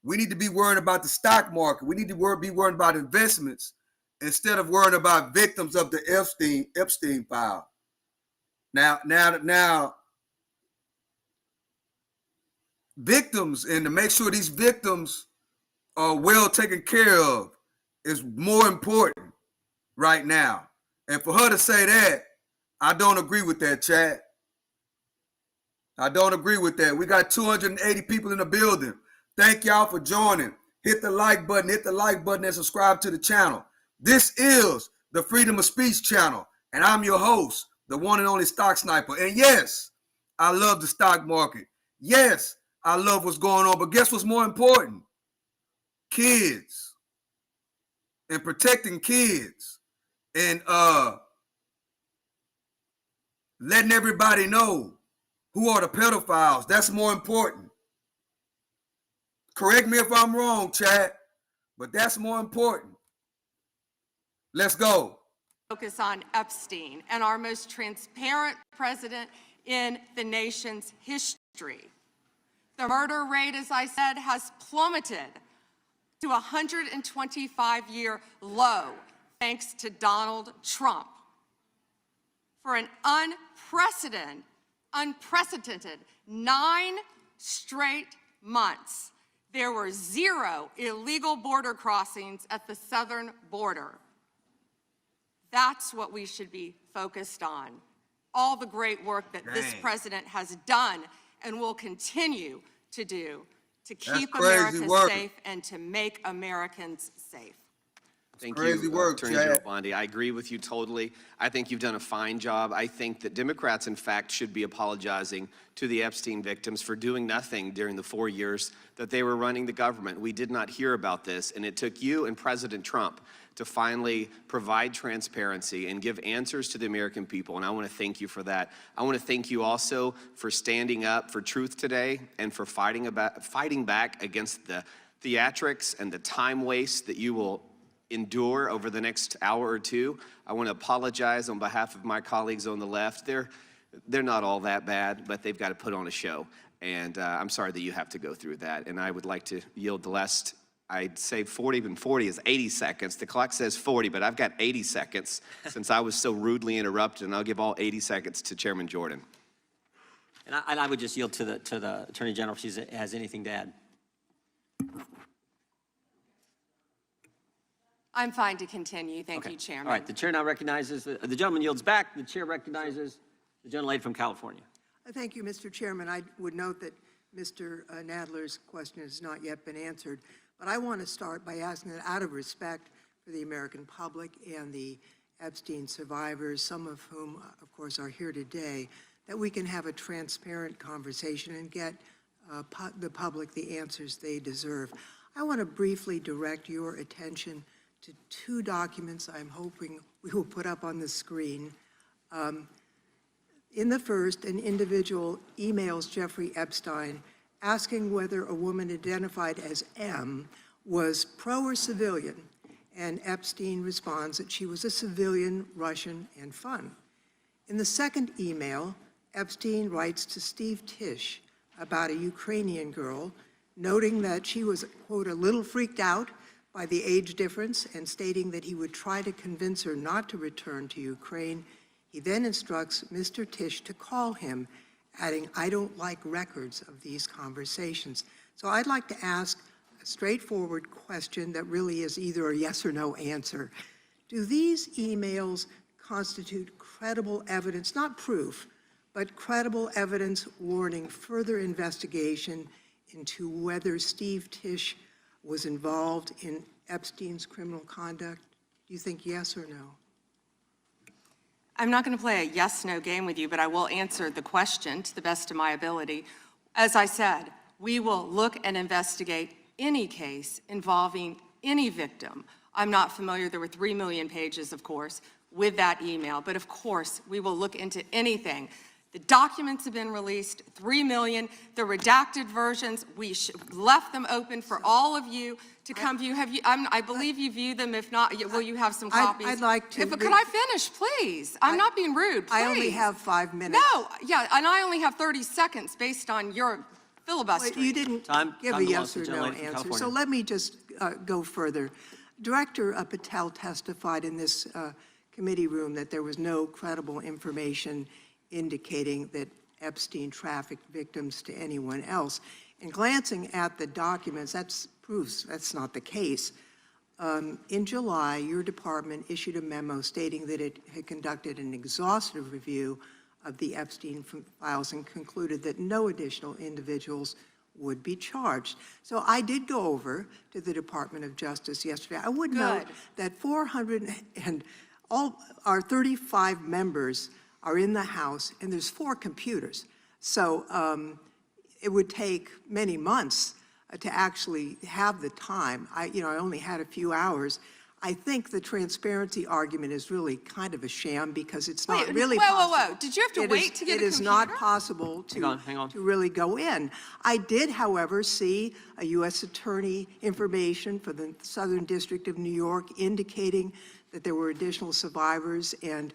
we need to be worrying about the stock market. We need to be worrying about investments instead of worrying about victims of the Epstein file. Now, victims, and to make sure these victims are well taken care of is more important right now. And for her to say that, I don't agree with that, chat. I don't agree with that. We got 280 people in the building. Thank y'all for joining. Hit the like button, and subscribe to the channel. This is the Freedom of Speech channel, and I'm your host, the one and only Stock Sniper. And yes, I love the stock market. Yes, I love what's going on, but guess what's more important? Kids. And protecting kids. And letting everybody know who are the pedophiles. That's more important. Correct me if I'm wrong, chat, but that's more important. Let's go. Focus on Epstein and our most transparent president in the nation's history. The murder rate, as I said, has plummeted to a 125-year low thanks to Donald Trump. For an unprecedented 9 straight months, there were 0 illegal border crossings at the southern border. That's what we should be focused on. All the great work that this president has done and will continue to do to keep America safe and to make Americans safe. Thank Crazy you, work, Attorney Chad. General Bondi. I agree with you totally. I think you've done a fine job. I think that Democrats, in fact, should be apologizing to the Epstein victims for doing nothing during the 4 years that they were running the government. We did not hear about this, and it took you and President Trump to finally provide transparency and give answers to the American people, and I want to thank you for that. I want to thank you also for standing up for truth today and for fighting back against the theatrics and the time waste that you will endure over the next hour or two. I want to apologize on behalf of my colleagues on the left. They're not all that bad, but they've got to put on a show, and I'm sorry that you have to go through that, and I would like to yield the last, I'd say 40, and 40 is 80 seconds. The clock says 40, but I've got 80 seconds since I was so rudely interrupted, and I'll give all 80 seconds to Chairman Jordan. And I would just yield to the Attorney General if she has anything to add. I'm fine to continue. Thank you, Chairman. All right, the chair now recognizes, the gentleman yields back. The chair recognizes the gentlelady from California. Thank you, Mr. Chairman. I would note that Mr. Nadler's question has not yet been answered, but I want to start by asking that out of respect for the American public and the Epstein survivors, some of whom, of course, are here today, that we can have a transparent conversation and get the public the answers they deserve. I want to briefly direct your attention to 2 documents I'm hoping we will put up on the screen. In the first, an individual emails Jeffrey Epstein asking whether a woman identified as M was pro or civilian, and Epstein responds that she was a civilian, Russian, and fun. In the second email, Epstein writes to Steve Tisch about a Ukrainian girl, noting that she was, quote, a little freaked out by the age difference and stating that he would try to convince her not to return to Ukraine. He then instructs Mr. Tisch to call him, adding, I don't like records of these conversations. So I'd like to ask a straightforward question that really is either a yes or no answer. Do these emails constitute credible evidence, not proof, but credible evidence warning further investigation into whether Steve Tisch was involved in Epstein's criminal conduct? Do you think yes or no? I'm not going to play a yes-no game with you, but I will answer the question to the best of my ability. As I said, we will look and investigate any case involving any victim. I'm not familiar, there were 3 million pages, of course, with that email, but of course, we will look into anything. The documents have been released, 3 million, the redacted versions, we left them open for all of you to come view. Have you, I believe you viewed them, if not, will you have some copies? I'd like to. Could I finish, please? I'm not being rude, please. I only have 5 minutes. No, yeah, and I only have 30 seconds based on your filibustering. Well, you didn't give a yes or no answer, so let me just go further. Director Patel testified in this committee room that there was no credible information indicating that Epstein trafficked victims to anyone else. And glancing at the documents, that proves that's not the case. In July, your department issued a memo stating that it had conducted an exhaustive review of the Epstein files and concluded that no additional individuals would be charged. So I did go over to the Department of Justice yesterday. I would note that 400 and all our 35 members are in the House, and there's 4 computers. So it would take many months to actually have the time. I only had a few hours. I think the transparency argument is really kind of a sham because it's not really possible. Whoa. Did you have to wait to get a computer? It is not possible Hang on. to really go in. I did, however, see a U.S. attorney information for the Southern District of New York indicating that there were additional survivors and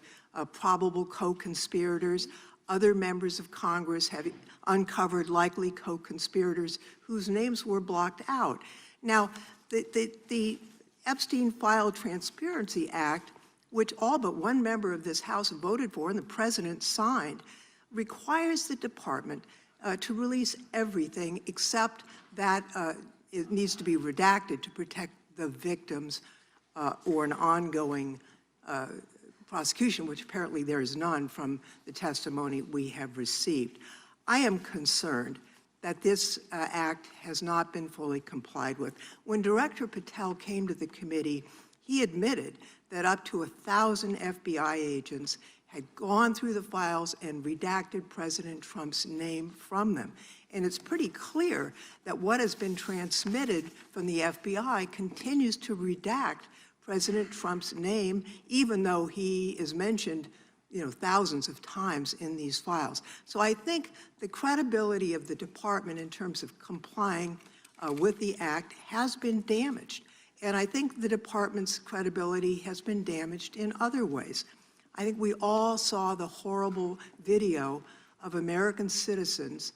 probable co-conspirators. Other members of Congress have uncovered likely co-conspirators whose names were blocked out. Now, the Epstein File Transparency Act, which all but one member of this House voted for and the president signed, requires the department to release everything except that it needs to be redacted to protect the victims or an ongoing prosecution, which apparently there is none from the testimony we have received. I am concerned that this act has not been fully complied with. When Director Patel came to the committee, he admitted that up to 1,000 FBI agents had gone through the files and redacted President Trump's name from them. And it's pretty clear that what has been transmitted from the FBI continues to redact President Trump's name, even though he is mentioned thousands of times in these files. So I think the credibility of the department in terms of complying with the act has been damaged. And I think the department's credibility has been damaged in other ways. I think we all saw the horrible video of American citizens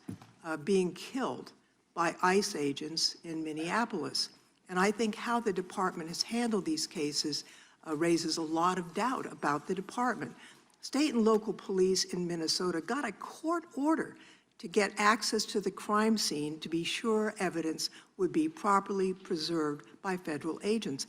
being killed by ICE agents in Minneapolis. And I think how the department has handled these cases raises a lot of doubt about the department. State and local police in Minnesota got a court order to get access to the crime scene to be sure evidence would be properly preserved by federal agents.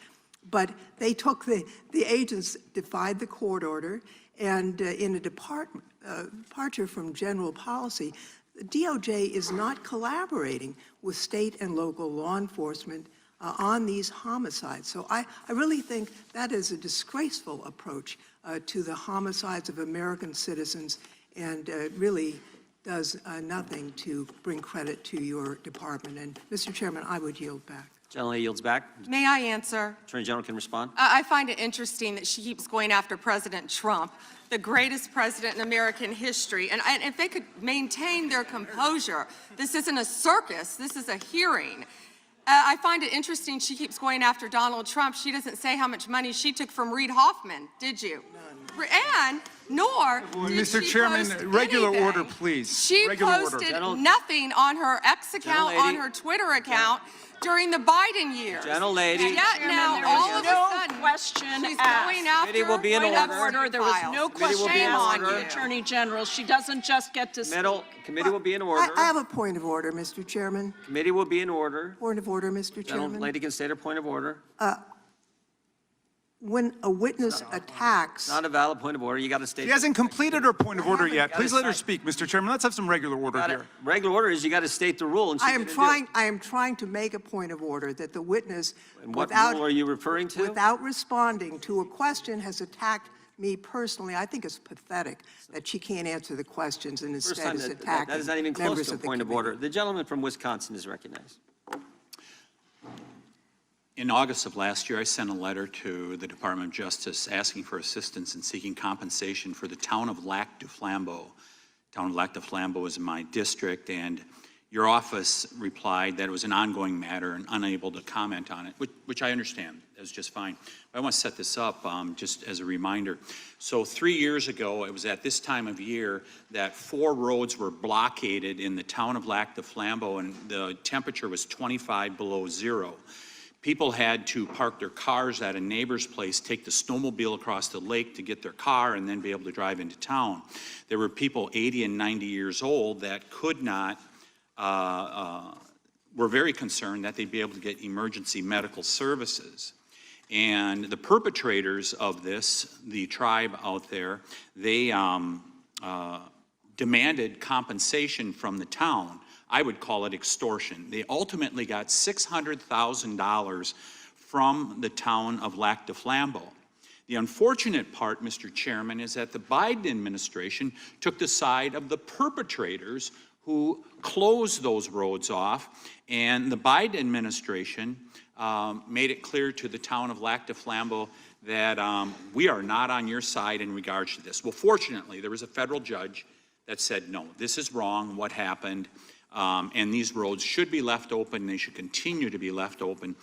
But they took the agents defied the court order, and in a departure from general policy, the DOJ is not collaborating with state and local law enforcement on these homicides. So I really think that is a disgraceful approach to the homicides of American citizens, and really does nothing to bring credit to your department. And Mr. Chairman, I would yield back. Gentleman yields back. May I answer? Attorney General can respond. I find it interesting that she keeps going after President Trump, the greatest president in American history. And if they could maintain their composure, this isn't a circus, this is a hearing. I find it interesting she keeps going after Donald Trump. She doesn't say how much money she took from Reid Hoffman, did you? None. And nor did Mr. she Chairman, post regular anything. order, please. She Regular order. posted nothing on her X account, on her Twitter account during the Biden years. Gentlelady. And yet now, there all was of no a sudden, question she's asked. going after Committee will be in order. There was no question Shame on asked of you. the Attorney General. She doesn't just get to speak. Committee will be in order. I have a point of order, Mr. Chairman. Committee will be in order. Point of order, Mr. Chairman. Gentlelady can state her point of order. when a witness attacks, Not a valid point of order. You got to state. She hasn't completed her point of order yet. gotta Please let her cite- speak, Mr. Chairman. Let's have some regular order here. Regular order is you got to state the rule. And she I am didn't do it. trying to make a point of order that the witness, And what without, rule are you referring to? without responding to a question, has attacked me personally. I think it's pathetic that she can't answer the questions and First instead time is that attacking is not even close members to a of the point of committee. order. The gentleman from Wisconsin is recognized. In August of last year, I sent a letter to the Department of Justice asking for assistance in seeking compensation for the town of Lac du Flambeau. Town of Lac du Flambeau is in my district, and your office replied that it was an ongoing matter and unable to comment on it, which I understand. That's just fine. But I want to set this up just as a reminder. So 3 years ago, it was at this time of year that 4 roads were blockaded in the town of Lac du Flambeau, and the temperature was 25 below zero. People had to park their cars at a neighbor's place, take the snowmobile across the lake to get their car, and then be able to drive into town. There were people 80 and 90 years old that could not, were very concerned that they'd be able to get emergency medical services. And the perpetrators of this, the tribe out there, they demanded compensation from the town. I would call it extortion. They ultimately got $600,000 from the town of Lac du Flambeau. The unfortunate part, Mr. Chairman, is that the Biden administration took the side of the perpetrators who closed those roads off, and the Biden administration made it clear to the town of Lac du Flambeau that we are not on your side in regards to this. Well, fortunately, there was a federal judge that said, no, this is wrong, what happened, and these roads should be left open, they should continue to be left open.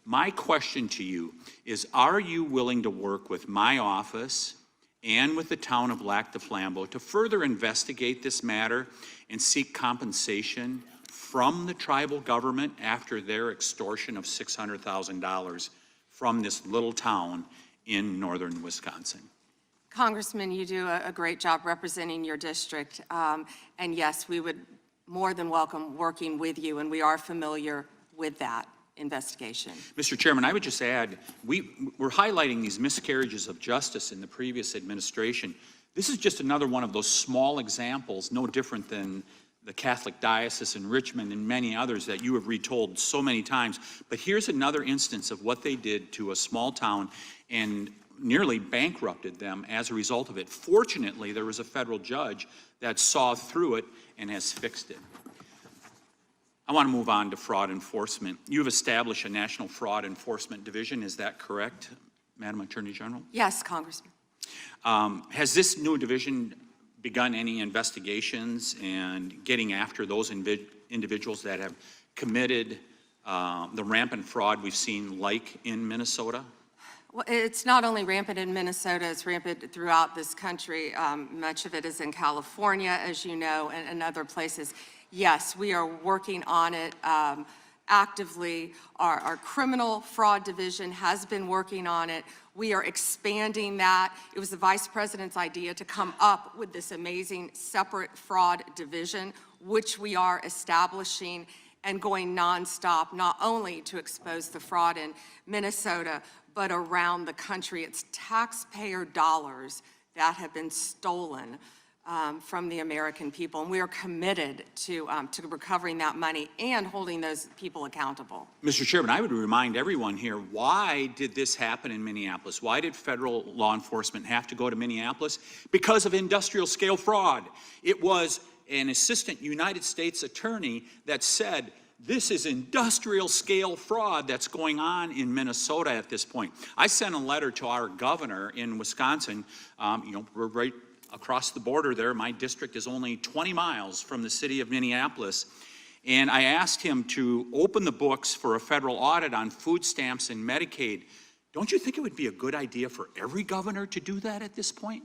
My question to you is, are you willing to work with my office and with the town of Lac du Flambeau to further investigate this matter and seek compensation from the tribal government after their extortion of $600,000 from this little town in northern Wisconsin? Congressman, you do a great job representing your district. And yes, we would more than welcome working with you, and we are familiar with that investigation. Mr. Chairman, I would just add, we're highlighting these miscarriages of justice in the previous administration. This is just another one of those small examples, no different than the Catholic Diocese in Richmond and many others that you have retold so many times. But here's another instance of what they did to a small town and nearly bankrupted them as a result of it. Fortunately, there was a federal judge that saw through it and has fixed it. I want to move on to fraud enforcement. You've established a National Fraud Enforcement Division, is that correct, Madam Attorney General? Yes, Congressman. Has this new division begun any investigations and getting after those individuals that have committed the rampant fraud we've seen, like in Minnesota? Well, it's not only rampant in Minnesota, it's rampant throughout this country. Much of it is in California, as you know, and other places. Yes, we are working on it actively. Our criminal fraud division has been working on it. We are expanding that. It was the Vice President's idea to come up with this amazing separate fraud division, which we are establishing and going nonstop, not only to expose the fraud in Minnesota, but around the country. It's taxpayer dollars that have been stolen from the American people, and we are committed to recovering that money and holding those people accountable. Mr. Chairman, I would remind everyone here, why did this happen in Minneapolis? Why did federal law enforcement have to go to Minneapolis? Because of industrial scale fraud. It was an assistant United States attorney that said, this is industrial scale fraud that's going on in Minnesota at this point. I sent a letter to our governor in Wisconsin. We're right across the border there. My district is only 20 miles from the city of Minneapolis. And I asked him to open the books for a federal audit on food stamps and Medicaid. Don't you think it would be a good idea for every governor to do that at this point?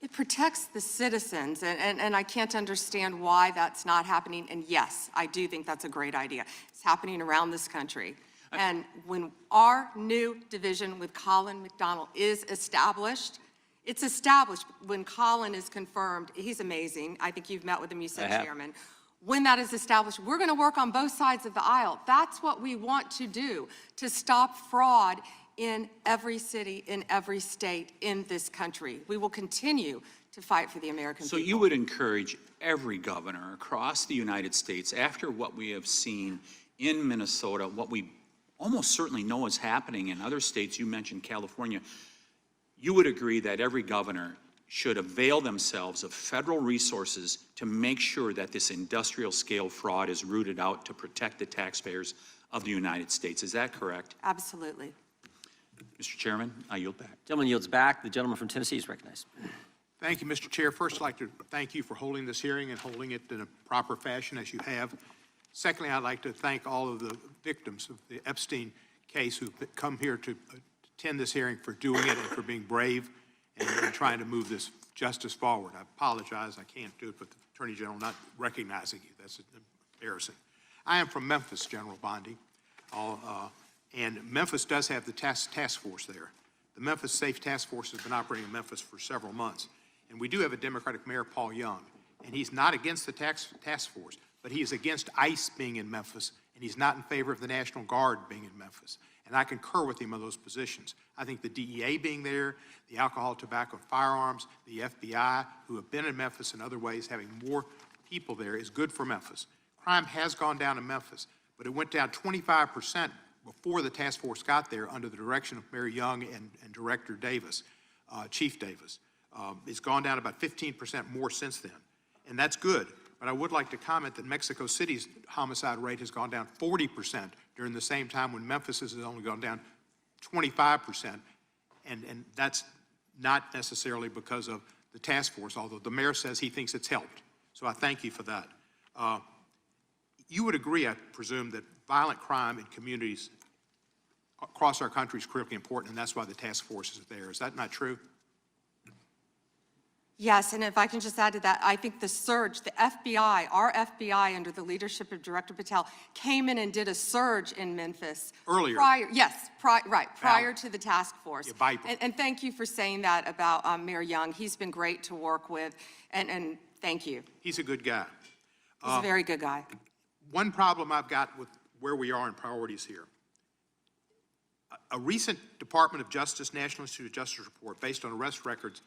It protects the citizens, and I can't understand why that's not happening. And yes, I do think that's a great idea. It's happening around this country. And when our new division with Colin McDonald is established, it's established. When Colin is confirmed, he's amazing. I think you've met with him, you said, Chairman. When that is established, we're going to work on both sides of the aisle. That's what we want to do, to stop fraud in every city, in every state in this country. We will continue to fight for the American So people. you would encourage every governor across the United States, after what we have seen in Minnesota, what we almost certainly know is happening in other states, you mentioned California, you would agree that every governor should avail themselves of federal resources to make sure that this industrial scale fraud is rooted out to protect the taxpayers of the United States. Is that correct? Absolutely. Mr. Chairman, I yield back. Gentleman yields back. The gentleman from Tennessee is recognized. Thank you, Mr. Chair. First, I'd like to thank you for holding this hearing and holding it in a proper fashion as you have. Secondly, I'd like to thank all of the victims of the Epstein case who've come here to attend this hearing, for doing it and for being brave and trying to move this justice forward. I apologize, I can't do it, but the Attorney General not recognizing you, that's embarrassing. I am from Memphis, General Bondi, and Memphis does have the task force there. The Memphis Safe Task Force has been operating in Memphis for several months. And we do have a Democratic mayor, Paul Young, and he's not against the task force, but he is against ICE being in Memphis, and he's not in favor of the National Guard being in Memphis. And I concur with him on those positions. I think the DEA being there, the alcohol, tobacco, and firearms, the FBI, who have been in Memphis in other ways, having more people there is good for Memphis. Crime has gone down in Memphis, but it went down 25% before the task force got there under the direction of Mayor Young and Director Davis, Chief Davis. It's gone down about 15% more since then, and that's good. But I would like to comment that Mexico City's homicide rate has gone down 40% during the same time, when Memphis has only gone down 25%, and that's not necessarily because of the task force, although the mayor says he thinks it's helped. So I thank you for that. You would agree, I presume, that violent crime in communities across our country is critically important, and that's why the task force is there. Is that not true? Yes, and if I can just add to that, I think the surge, the FBI, our FBI under the leadership of Director Patel, came in and did a surge in Memphis. Earlier. Prior to the task force. Yeah, Bible. And thank you for saying that about Mayor Young. He's been great to work with, and thank you. He's a good guy. He's a very good guy. One problem I've got with where we are in priorities here. A recent Department of Justice National Institute of Justice report based on arrest records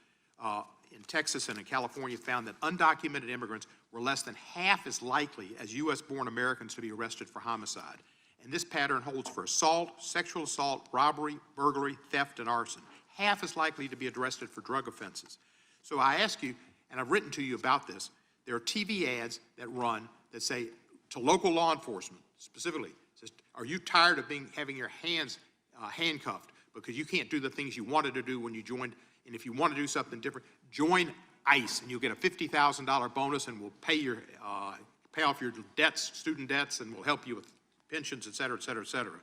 in Texas and in California found that undocumented immigrants were less than half as likely as U.S.-born Americans to be arrested for homicide. And this pattern holds for assault, sexual assault, robbery, burglary, theft, and arson. Half as likely to be arrested for drug offenses. So I ask you, and I've written to you about this, there are TV ads that run that say to local law enforcement, specifically, says, are you tired of having your hands handcuffed because you can't do the things you wanted to do when you joined? And if you want to do something different, join ICE, and you'll get a $50,000 bonus, and we'll pay off your debts, student debts, and we'll help you with pensions, et cetera, et cetera, et cetera.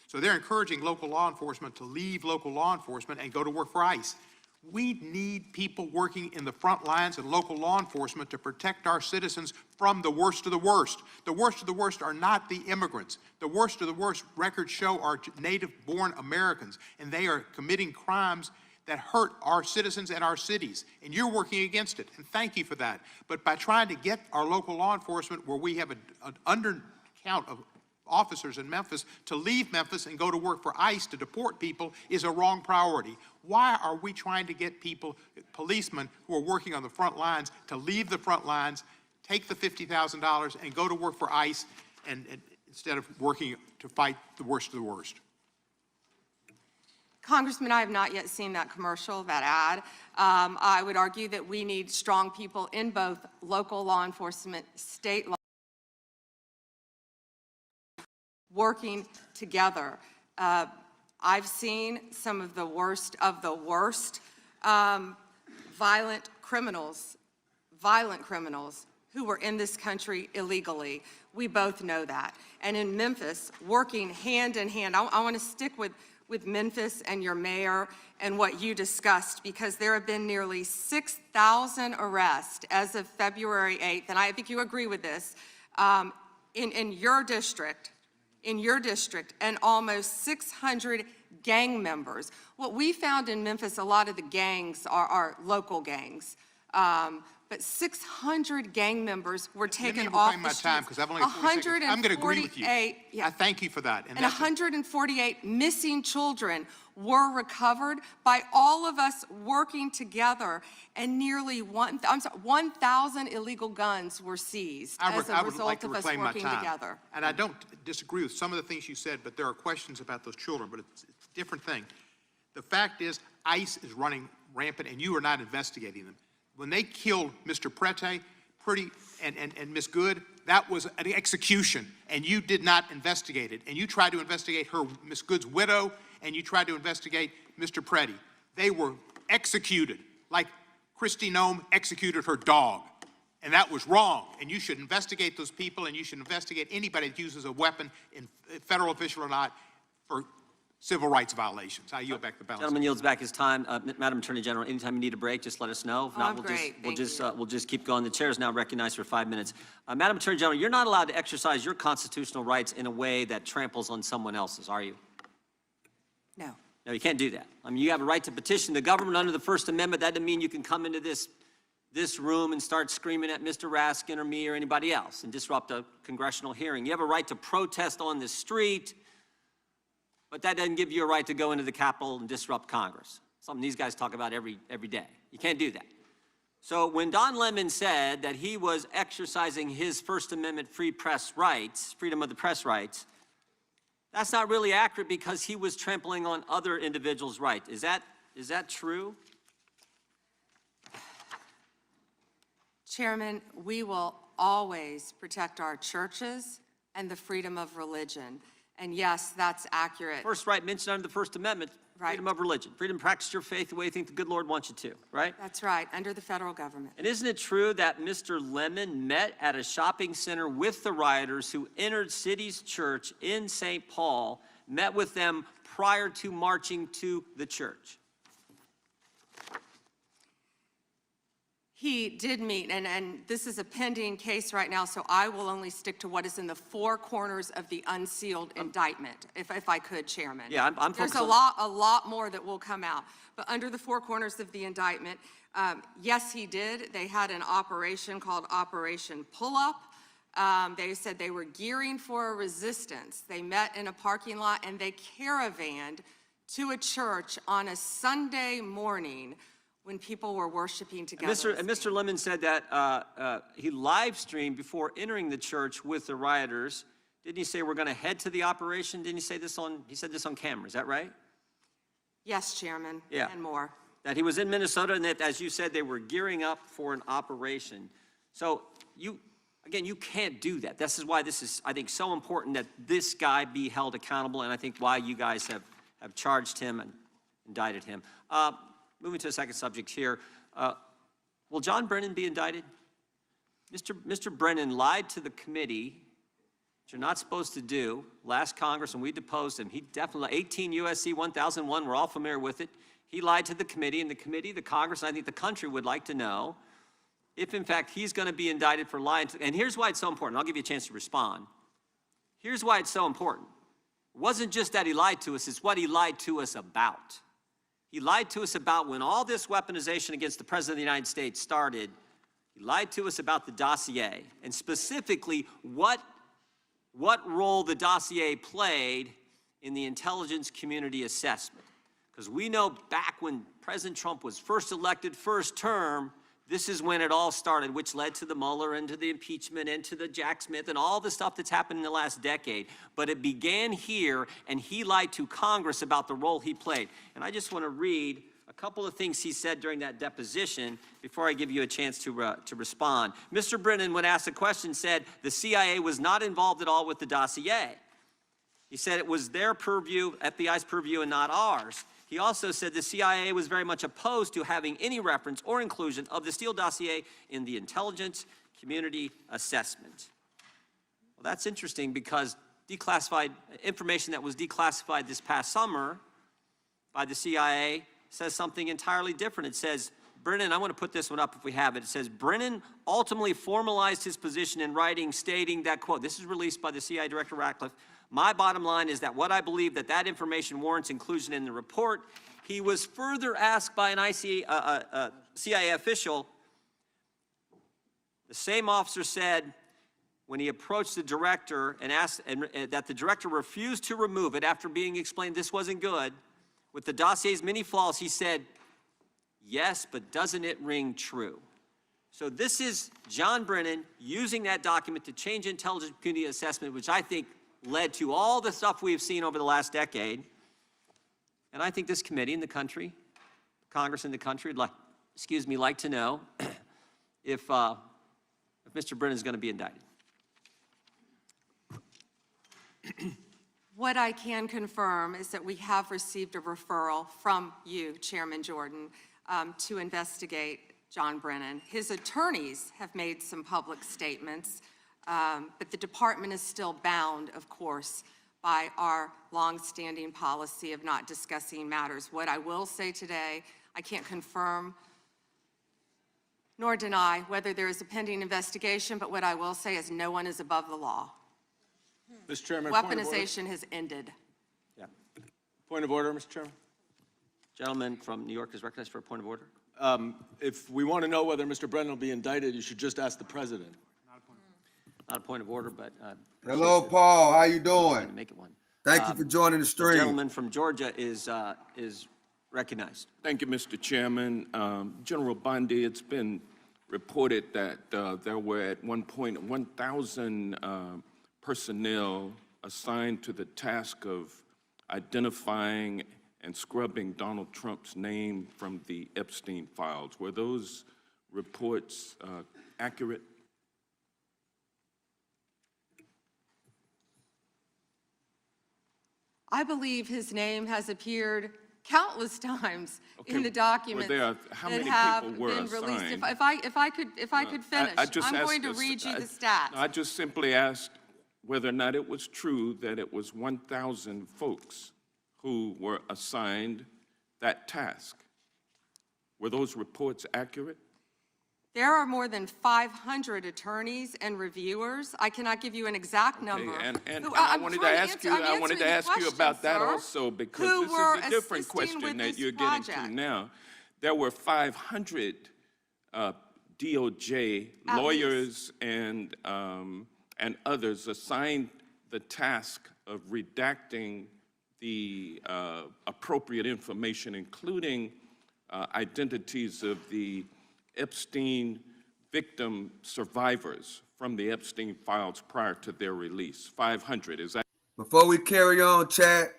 So they're encouraging local law enforcement to leave local law enforcement and go to work for ICE. We need people working in the front lines and local law enforcement to protect our citizens from the worst of the worst. The worst of the worst are not the immigrants. The worst of the worst, records show, are native-born Americans, and they are committing crimes that hurt our citizens and our cities, and you're working against it, and thank you for that. But by trying to get our local law enforcement, where we have an undercount of officers in Memphis, to leave Memphis and go to work for ICE to deport people is a wrong priority. Why are we trying to get people, policemen who are working on the front lines, to leave the front lines, take the $50,000 and go to work for ICE and instead of working to fight the worst of the worst? Congressman, I have not yet seen that commercial, that ad. I would argue that we need strong people in both local law enforcement, state law, working together. I've seen some of the worst violent criminals who were in this country illegally. We both know that. And in Memphis, working hand in hand, I want to stick with Memphis and your mayor and what you discussed, because there have been nearly 6,000 arrests as of February 8th, and I think you agree with this, in your district, and almost 600 gang members. What we found in Memphis, a lot of the gangs are local gangs. But 600 gang members were taken Let me off reclaim the my time streets. because I've only got 40 seconds. I'm going to agree with you. 148 yeah. I thank you for that. And 148 missing children were recovered by all of us working together, and nearly 1,000 illegal guns were seized as a I would result like to of us reclaim my working time. together. And I don't disagree with some of the things you said, but there are questions about those children, but it's a different thing. The fact is, ICE is running rampant, and you are not investigating them. When they killed Mr. Prete, and Ms. Good, that was an execution, and you did not investigate it. And you tried to investigate her, Ms. Good's widow, and you tried to investigate Mr. Prete. They were executed, like Kristi Noem executed her dog. And that was wrong. And you should investigate those people, and you should investigate anybody that uses a weapon, in federal official or not, for civil rights violations. I yield back the balance. Gentleman yields back his time. Madam Attorney General, anytime you need a break, just let us know. If not, we'll just keep going. The chair is now recognized for 5 minutes. Madam Attorney General, you're not allowed to exercise your constitutional rights in a way that tramples on someone else's, are you? No. No, you can't do that. I mean, you have a right to petition the government under the First Amendment. That doesn't mean you can come into this room and start screaming at Mr. Raskin or me or anybody else and disrupt a congressional hearing. You have a right to protest on the street, but that doesn't give you a right to go into the Capitol and disrupt Congress. Something these guys talk about every day. You can't do that. So when Don Lemon said that he was exercising his First Amendment free press rights, freedom of the press rights, that's not really accurate because he was trampling on other individuals' rights. Is that true? Chairman, we will always protect our churches and the freedom of religion. And yes, that's accurate. First right mentioned under the First Amendment, freedom of religion. Freedom to practice your faith the way you think the good Lord wants you to, right? That's right, under the federal government. And isn't it true that Mr. Lemon met at a shopping center with the rioters who entered City's church in St. Paul, met with them prior to marching to the church? He did meet, and this is a pending case right now, so I will only stick to what is in the four corners of the unsealed indictment, if I could, Chairman. Yeah, I'm There's focused a lot more that will come out. But under the four corners of the indictment, yes, he did. They had an operation called Operation Pull-Up. They said they were gearing for a resistance. They met in a parking lot, and they caravanned to a church on a Sunday morning when people were worshiping together. And Mr. Lemon said that he live streamed before entering the church with the rioters. Didn't he say we're going to head to the operation? Didn't he say this he said this on camera, is that right? Yes, Chairman, Yeah. and more. That he was in Minnesota and that, as you said, they were gearing up for an operation. So you can't do that. This is why this is, I think, so important that this guy be held accountable, and I think why you guys have charged him and indicted him. Moving to a second subject here, will John Brennan be indicted? Mr. Brennan lied to the committee, which you're not supposed to do, last Congress, and we deposed him. He definitely, 18 U.S.C. 1001, we're all familiar with it. He lied to the committee, and the committee, the Congress, and I think the country would like to know if, in fact, he's going to be indicted for lying. And here's why it's so important. I'll give you a chance to respond. Here's why it's so important. It wasn't just that he lied to us, it's what he lied to us about. He lied to us about when all this weaponization against the President of the United States started. He lied to us about the dossier, and specifically what role the dossier played in the intelligence community assessment. Because we know back when President Trump was first elected, first term, this is when it all started, which led to the Mueller and to the impeachment and to the Jack Smith and all the stuff that's happened in the last decade. But it began here, and he lied to Congress about the role he played. And I just want to read a couple of things he said during that deposition before I give you a chance to respond. Mr. Brennan, when asked a question, said the CIA was not involved at all with the dossier. He said it was their purview, FBI's purview, and not ours. He also said the CIA was very much opposed to having any reference or inclusion of the Steele dossier in the intelligence community assessment. Well, that's interesting because declassified information that was declassified this past summer by the CIA says something entirely different. It says, Brennan, I want to put this one up if we have it. It says, Brennan ultimately formalized his position in writing, stating that, quote, this is released by the CIA Director Ratcliffe, my bottom line is that what I believe that information warrants inclusion in the report. He was further asked by an CIA official, The same officer said when he approached the director and asked that the director refused to remove it after being explained this wasn't good, with the dossier's many flaws, he said, yes, but doesn't it ring true? So this is John Brennan using that document to change intelligence community assessment, which I think led to all the stuff we've seen over the last decade. And I think this committee in the country, Congress in the country, would like to know if Mr. Brennan is going to be indicted. What I can confirm is that we have received a referral from you, Chairman Jordan, to investigate John Brennan. His attorneys have made some public statements, but the department is still bound, of course, by our longstanding policy of not discussing matters. What I will say today, I can't confirm nor deny whether there is a pending investigation, but what I will say is no one is above the law. Mr. Chairman, point of order. Weaponization has ended. Yeah. Point of order, Mr. Chairman. Gentleman from New York is recognized for a point of order. If we want to know whether Mr. Brennan will be indicted, you should just ask the president. Not a point of order, but Hello, Paul. How you doing? make it one. Thank you for joining the The stream. gentleman from Georgia is recognized. Thank you, Mr. Chairman. General Bondi, it's been reported that there were at one point 1,000 personnel assigned to the task of identifying and scrubbing Donald Trump's name from the Epstein files. Were those reports accurate? I believe his name has appeared countless times in the documents how that many have people were been released. assigned? If I could finish, I'm going to read you the stats. I just simply asked whether or not it was true that it was 1,000 folks who were assigned that task. Were those reports accurate? There are more than 500 attorneys and reviewers. I cannot give you an exact number. Okay, and Who- I I'm wanted to trying ask you. I'm I wanted to answering ask the you about question, that sir. also because Who this were is a different assisting question with that this you're getting to project? now. There were 500 DOJ At lawyers and others assigned the task of redacting the appropriate information, including identities of the Epstein victim survivors from the Epstein files prior to their release. 500, is that? Before we carry on, chat,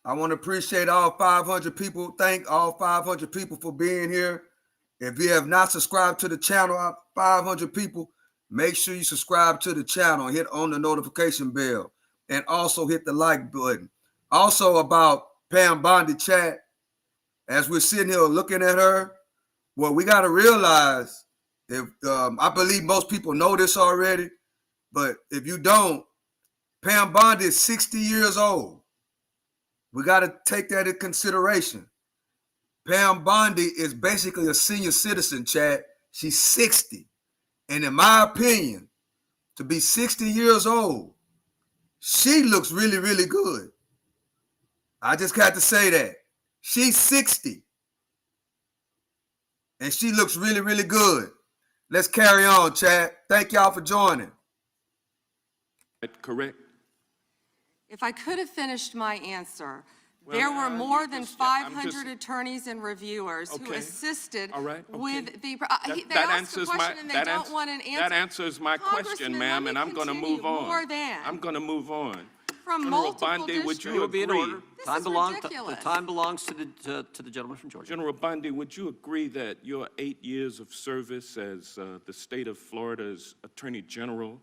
I want to appreciate all 500 people. Thank all 500 people for being here. If you have not subscribed to the channel, 500 people, make sure you subscribe to the channel, hit on the notification bell, and also hit the like button. Also about Pam Bondi, chat, as we're sitting here looking at her, well, we got to realize, if I believe most people know this already, but if you don't, Pam Bondi is 60 years old. We got to take that into consideration. Pam Bondi is basically a senior citizen, Chad. She's 60. And in my opinion, to be 60 years old, she looks really, really good. I just got to say that. She's 60. And she looks really, really good. Let's carry on, Chad. Thank y'all for joining. Correct? If I could have finished my answer, Well, there were more than 500 just- attorneys and reviewers who Okay. assisted All right, okay. with the. They That asked a answers question my and they that don't ans- want an answer. that answers my question, Congressman, ma'am, let and me I'm going to continue. move on. More than. I'm going to move on. From General multiple Bondi, would you districts. You will be in agree? order. This Time is belongs ridiculous. the time belongs to the gentleman from Georgia. General Bondi, would you agree that your 8 years of service as the state of Florida's Attorney General,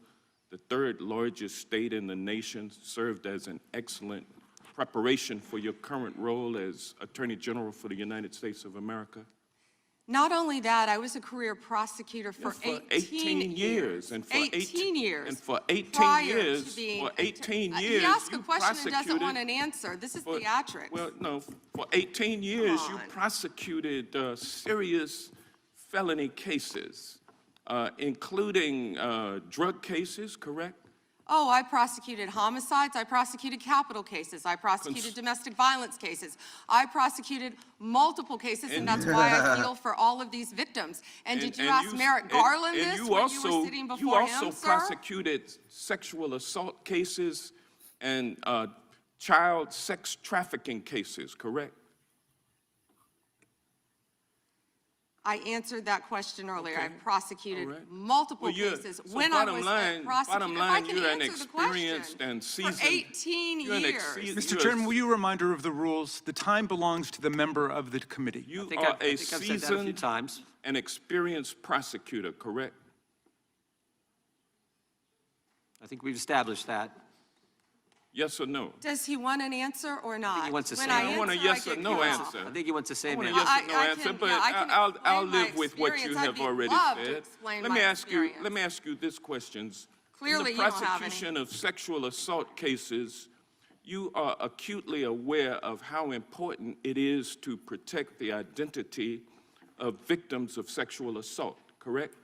the third largest state in the nation, served as an excellent preparation for your current role as Attorney General for the United States of America? Not only that, I was a career prosecutor for 18 years. And for 18 years. And for 18 prior years, to being for 18 He years, asked a you question and doesn't prosecuted- want an answer. This is for- theatrics. Well, no, for 18 years, you on. prosecuted serious felony cases, including drug cases, correct? Oh, I prosecuted homicides, I prosecuted capital cases, I prosecuted domestic violence cases, I prosecuted multiple cases, and that's why I feel for all of these victims. And did you ask Merrick Garland this when you were sitting before him, sir? You also prosecuted sexual assault cases and child sex trafficking cases, correct? I answered that question earlier. I Okay. prosecuted All right. multiple Well, cases so when I bottom was line, a prosecutor. bottom If I line, can you're an answer the question, experienced and seasoned. for 18 you're an years. Mr. Chairman, will you a reminder of the rules? The time belongs to the member of the committee. You think are I've a said that a few seasoned times. and experienced prosecutor, correct? I think we've established that. Yes or no? Does he want an answer or not? he wants to When say I no. I want a answer, yes I or get no cut off. answer. I think he wants to say I want a no. yes I- or no I answer, can- but yeah, I can I'll explain my live with what you experience. I'd have be already love to said. explain Let my me ask you. experience. Let me ask you this questions. Clearly, in you the don't have any. prosecution of sexual assault cases, you are acutely aware of how important it is to protect the identity of victims of sexual assault, correct?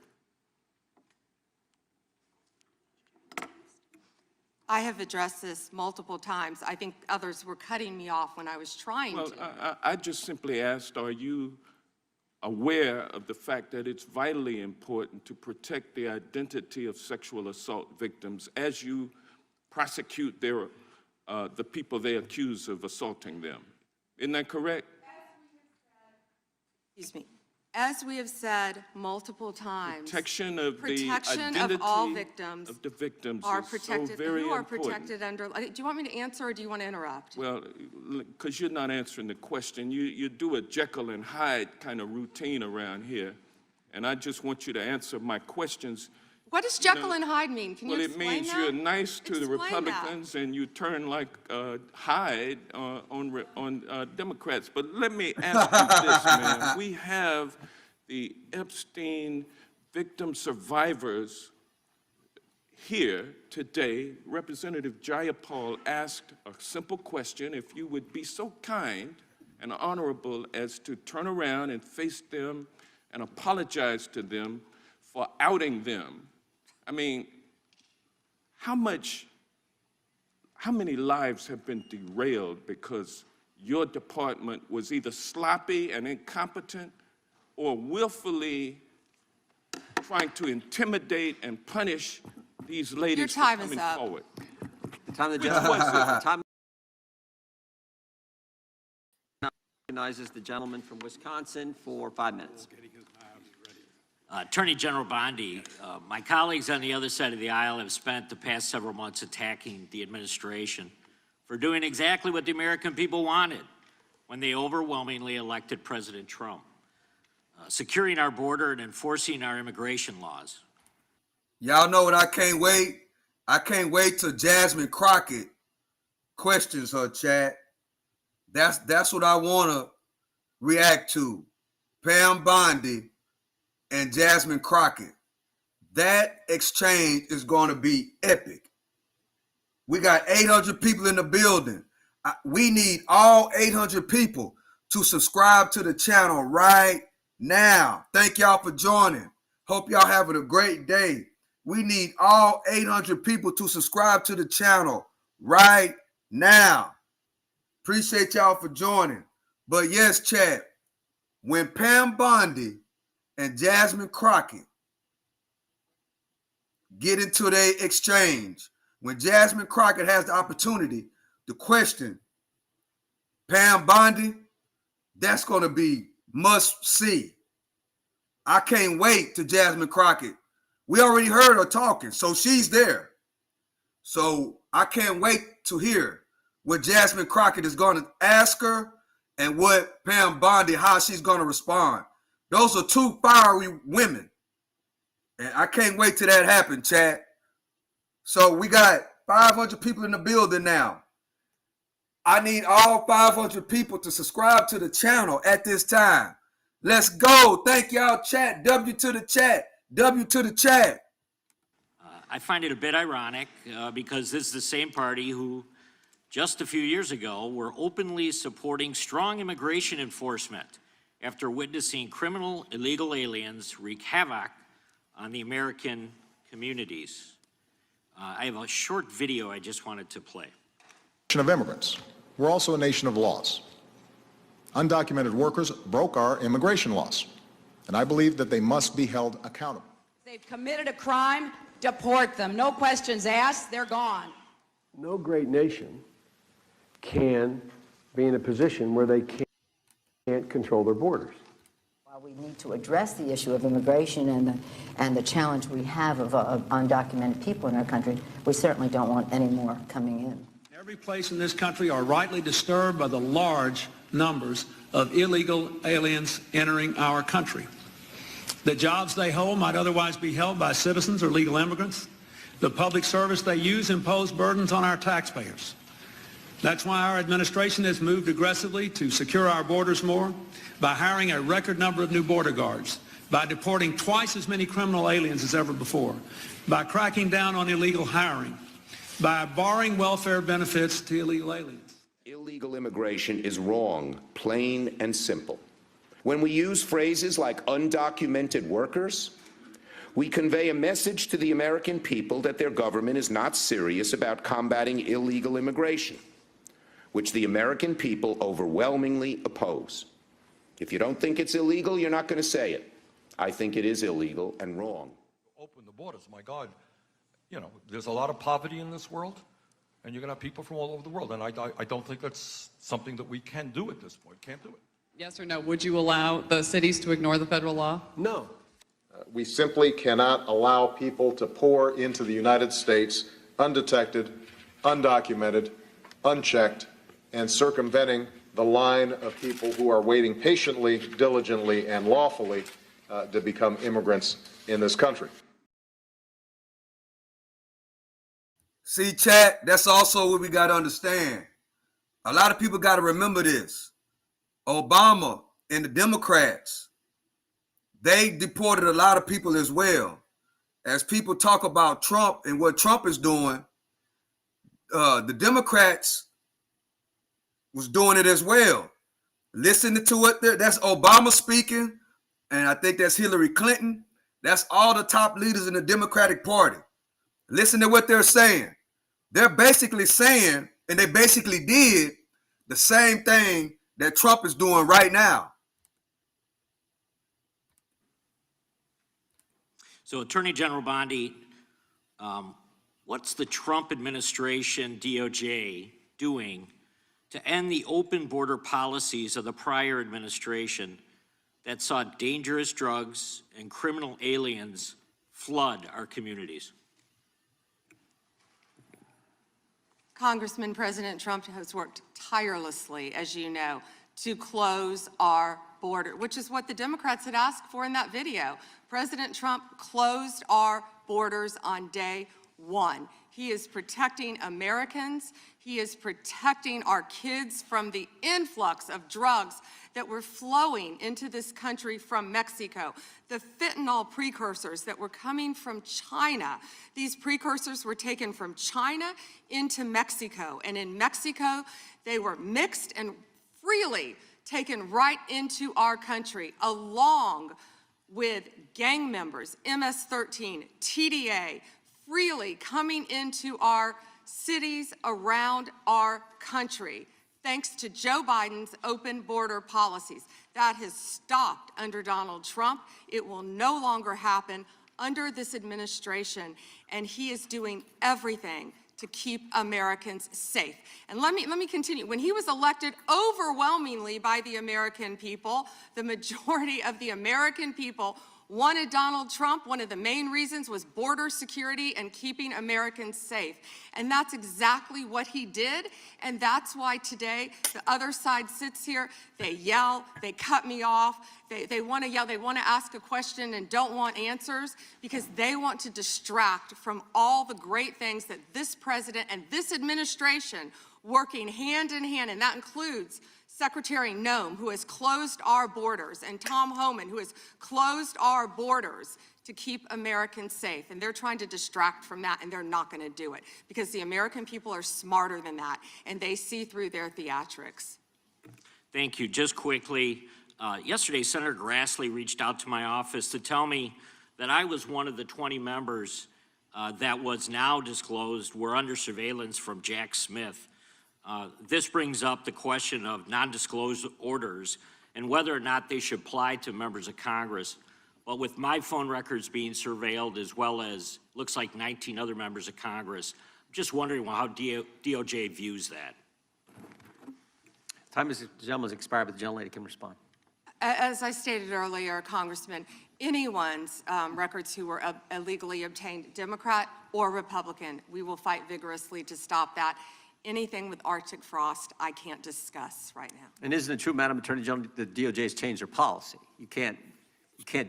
I have addressed this multiple times. I think others were cutting me off when I was trying Well, to. I just simply asked, are you aware of the fact that it's vitally important to protect the identity of sexual assault victims as you prosecute the people they accuse of assaulting them? Isn't that correct? Excuse me. As we have said multiple times, Protection of the protection identity of all victims of the victims are is so protected. very Who are important. protected under? Do you want me to answer or do you want to interrupt? Well, because you're not answering the question. You do a Jekyll and Hyde kind of routine around here, and I just want you to answer my questions. What does Jekyll and Hyde mean? Can you Well, it explain means that? you're nice to the Explain that. Republicans and you turn like Hyde on Democrats. But let me ask you this, man. We have the Epstein victim survivors here today. Representative Jayapal asked a simple question. If you would be so kind and honorable as to turn around and face them and apologize to them for outing them. I mean, how many lives have been derailed because your department was either sloppy and incompetent or willfully trying to intimidate and punish these ladies Your time for is coming up. forward? The time the Which gentleman, was it? time recognizes the gentleman from Wisconsin for 5 minutes. Attorney General Bondi, my colleagues on the other side of the aisle have spent the past several months attacking the administration for doing exactly what the American people wanted when they overwhelmingly elected President Trump, securing our border and enforcing our immigration laws. Y'all know what I can't wait? I can't wait till Jasmine Crockett questions her, chat. That's what I want to react to. Pam Bondi and Jasmine Crockett. That exchange is going to be epic. We got 800 people in the building. We need all 800 people to subscribe to the channel right now. Thank y'all for joining. Hope y'all having a great day. We need all 800 people to subscribe to the channel right now. Appreciate y'all for joining. But yes, chat, when Pam Bondi and Jasmine Crockett get into their exchange, when Jasmine Crockett has the opportunity to question Pam Bondi, that's going to be must see. I can't wait to Jasmine Crockett. We already heard her talking, so she's there. So I can't wait to hear what Jasmine Crockett is going to ask her and what Pam Bondi, how she's going to respond. Those are two fiery women. And I can't wait till that happens, chat. So we got 500 people in the building now. I need all 500 people to subscribe to the channel at this time. Let's go. Thank y'all, chat. W to the chat. W to the chat. I find it a bit ironic because this is the same party who just a few years ago were openly supporting strong immigration enforcement after witnessing criminal illegal aliens wreak havoc on the American communities. I have a short video I just wanted to play. Of immigrants. We're also a nation of laws. Undocumented workers broke our immigration laws, and I believe that they must be held accountable. They've committed a crime, deport them. No questions asked, they're gone. No great nation can be in a position where they can't control their borders. While we need to address the issue of immigration and the challenge we have of undocumented people in our country, we certainly don't want any more coming in. Every place in this country are rightly disturbed by the large numbers of illegal aliens entering our country. The jobs they hold might otherwise be held by citizens or legal immigrants. The public service they use impose burdens on our taxpayers. That's why our administration has moved aggressively to secure our borders more by hiring a record number of new border guards, by deporting twice as many criminal aliens as ever before, by cracking down on illegal hiring, by barring welfare benefits to illegal aliens. Illegal immigration is wrong, plain and simple. When we use phrases like undocumented workers, we convey a message to the American people that their government is not serious about combating illegal immigration, which the American people overwhelmingly oppose. If you don't think it's illegal, you're not going to say it. I think it is illegal and wrong. Open the borders, my God. You know, there's a lot of poverty in this world, and you're going to have people from all over the world, and I don't think that's something that we can do at this point. Can't do it. Yes or no? Would you allow the cities to ignore the federal law? No. We simply cannot allow people to pour into the United States undetected, undocumented, unchecked, and circumventing the line of people who are waiting patiently, diligently, and lawfully to become immigrants in this country. See, chat, that's also what we got to understand. A lot of people got to remember this. Obama and the Democrats, they deported a lot of people as well. As people talk about Trump and what Trump is doing, the Democrats was doing it as well. Listening to what that's Obama speaking, and I think that's Hillary Clinton. That's all the top leaders in the Democratic Party. Listen to what they're saying. They're basically saying, and they basically did the same thing that Trump is doing right now. So Attorney General Bondi, what's the Trump administration, DOJ, doing to end the open border policies of the prior administration that saw dangerous drugs and criminal aliens flood our communities? Congressman, President Trump has worked tirelessly, as you know, to close our border, which is what the Democrats had asked for in that video. President Trump closed our borders on day one. He is protecting Americans. He is protecting our kids from the influx of drugs that were flowing into this country from Mexico. The fentanyl precursors that were coming from China. These precursors were taken from China into Mexico. And in Mexico, they were mixed and freely taken right into our country, along with gang members, MS-13, TDA, freely coming into our cities around our country, thanks to Joe Biden's open border policies. That has stopped under Donald Trump. It will no longer happen under this administration, and he is doing everything to keep Americans safe. And let me continue. When he was elected overwhelmingly by the American people, the majority of the American people wanted Donald Trump. One of the main reasons was border security and keeping Americans safe. And that's exactly what he did. And that's why today the other side sits here, they yell, they cut me off, they want to yell, they want to ask a question and don't want answers because they want to distract from all the great things that this president and this administration working hand in hand, and that includes Secretary Noem, who has closed our borders, and Tom Homan, who has closed our borders to keep Americans safe. And they're trying to distract from that, and they're not going to do it because the American people are smarter than that, and they see through their theatrics. Thank you. Just quickly, yesterday, Senator Grassley reached out to my office to tell me that I was one of the 20 members that was now disclosed were under surveillance from Jack Smith. This brings up the question of non-disclosed orders and whether or not they should apply to members of Congress. But with my phone records being surveilled, as well as looks like 19 other members of Congress, I'm just wondering how DOJ views that. Time is, the gentleman's expired, but the gentlelady can respond. As I stated earlier, Congressman, anyone's records who were illegally obtained, Democrat or Republican, we will fight vigorously to stop that. Anything with Arctic frost, I can't discuss right now. And isn't it true, Madam Attorney General, the DOJ has changed their policy? You can't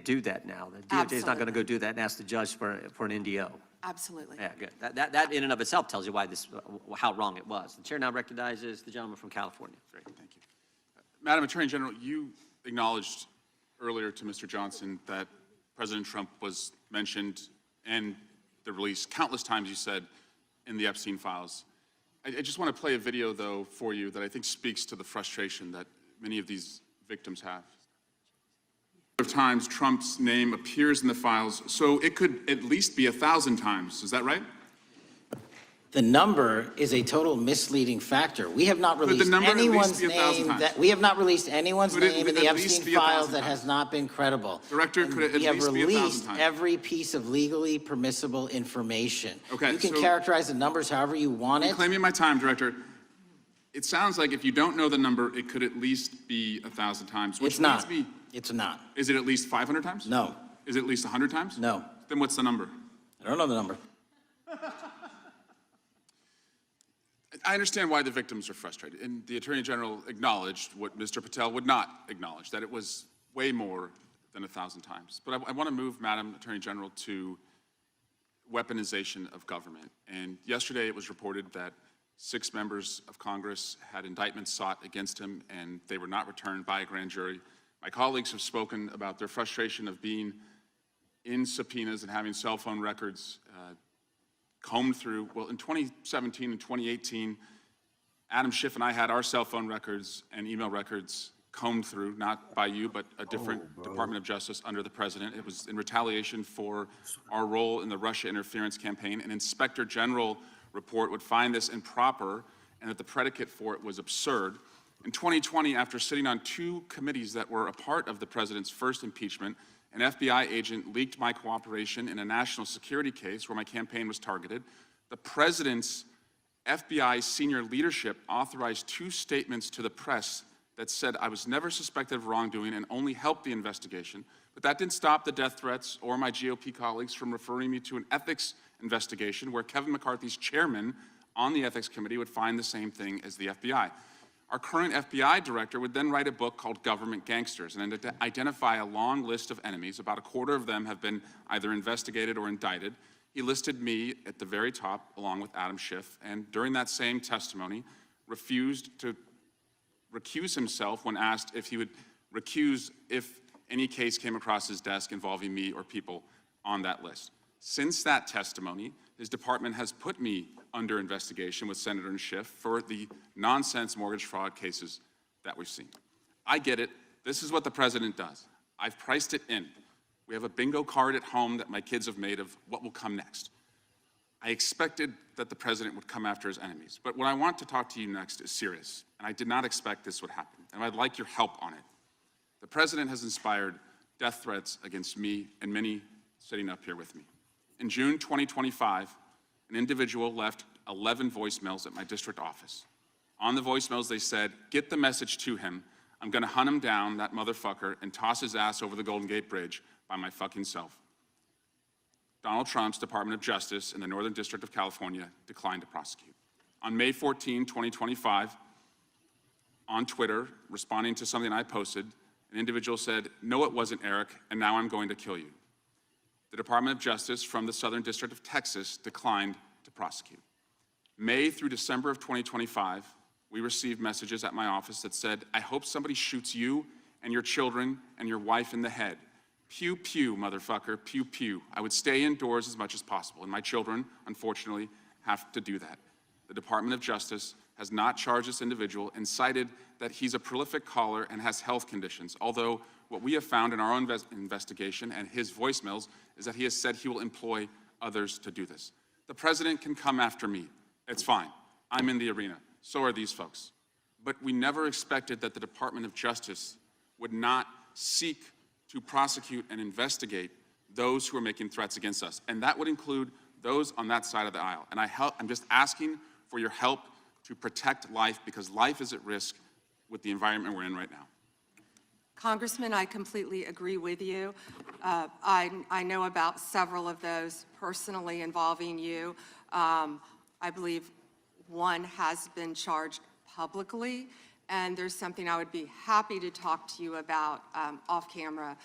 do that now. The DOJ is not going to go do that and ask the judge for an NDO. Absolutely. Yeah, good. That in and of itself tells you why how wrong it was. The chair now recognizes the gentleman from California. Great, thank you. Madam Attorney General, you acknowledged earlier to Mr. Johnson that President Trump was mentioned and the release countless times, you said, in the Epstein files. I just want to play a video, though, for you that I think speaks to the frustration that many of these victims have. Of times Trump's name appears in the files, so it could at least be 1,000 times. Is that right? The number is a total misleading factor. We have not released anyone's name in the Epstein files that has not been credible. Director, could it at least be 1,000 times? We have released every piece of legally permissible information. Okay, you can so characterize the numbers however you want it. Claiming my time, Director. It sounds like if you don't know the number, it could at least be 1,000 times. Which It's not. Me, It's not. is it at least 500 times? No. Is it at least 100 times? No. Then what's the number? I don't know the number. I understand why the victims are frustrated, and the Attorney General acknowledged what Mr. Patel would not acknowledge, that it was way more than 1,000 times. But I want to move, Madam Attorney General, to weaponization of government. And yesterday it was reported that 6 members of Congress had indictments sought against him, and they were not returned by a grand jury. My colleagues have spoken about their frustration of being in subpoenas and having cell phone records combed through. Well, in 2017 and 2018, Adam Schiff and I had our cell phone records and email records combed through, not by you, but a different Department of Justice under the president. It was in retaliation for our role in the Russia interference campaign. An Inspector General report would find this improper and that the predicate for it was absurd. In 2020, after sitting on 2 committees that were a part of the president's first impeachment, an FBI agent leaked my cooperation in a national security case where my campaign was targeted. The president's FBI senior leadership authorized 2 statements to the press that said I was never suspected of wrongdoing and only helped the investigation. But that didn't stop the death threats or my GOP colleagues from referring me to an ethics investigation where Kevin McCarthy's chairman on the ethics committee would find the same thing as the FBI. Our current FBI director would then write a book called Government Gangsters and identify a long list of enemies. About a quarter of them have been either investigated or indicted. He listed me at the very top, along with Adam Schiff, and during that same testimony, refused to recuse himself when asked if he would recuse if any case came across his desk involving me or people on that list. Since that testimony, his department has put me under investigation with Senator and Schiff for the nonsense mortgage fraud cases that we've seen. I get it. This is what the president does. I've priced it in. We have a bingo card at home that my kids have made of what will come next. I expected that the president would come after his enemies. But what I want to talk to you next is serious, and I did not expect this would happen, and I'd like your help on it. The president has inspired death threats against me and many sitting up here with me. In June 2025, an individual left 11 voicemails at my district office. On the voicemails, they said, "Get the message to him. I'm going to hunt him down, that motherfucker, and toss his ass over the Golden Gate Bridge by my fucking self." Donald Trump's Department of Justice in the Northern District of California declined to prosecute. On May 14, 2025, on Twitter, responding to something I posted, an individual said, "No, it wasn't Eric, and now I'm going to kill you." The Department of Justice from the Southern District of Texas declined to prosecute. May through December of 2025, we received messages at my office that said, "I hope somebody shoots you and your children and your wife in the head. Pew, pew, motherfucker, pew, pew." I would stay indoors as much as possible, and my children, unfortunately, have to do that. The Department of Justice has not charged this individual and cited that he's a prolific caller and has health conditions, although what we have found in our own investigation and his voicemails is that he has said he will employ others to do this. The president can come after me. It's fine. I'm in the arena. So are these folks. But we never expected that the Department of Justice would not seek to prosecute and investigate those who are making threats against us. And that would include those on that side of the aisle. And I'm just asking for your help to protect life, because life is at risk with the environment we're in right now. Congressman, I completely agree with you. I know about several of those personally involving you. I believe one has been charged publicly, and there's something I would be happy to talk to you about off camera,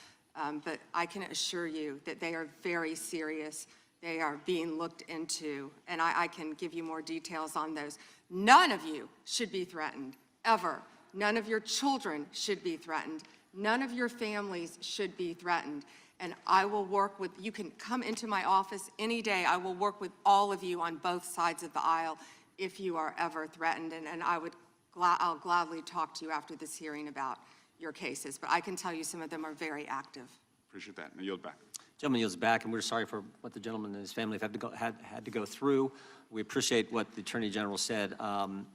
but I can assure you that they are very serious. They are being looked into, and I can give you more details on those. None of you should be threatened, ever. None of your children should be threatened. None of your families should be threatened. And I will work with, you can come into my office any day. I will work with all of you on both sides of the aisle if you are ever threatened. And I'll gladly talk to you after this hearing about your cases. But I can tell you some of them are very active. Appreciate that. And I yield back. Gentleman yields back, and we're sorry for what the gentleman and his family have had to go through. We appreciate what the Attorney General said. And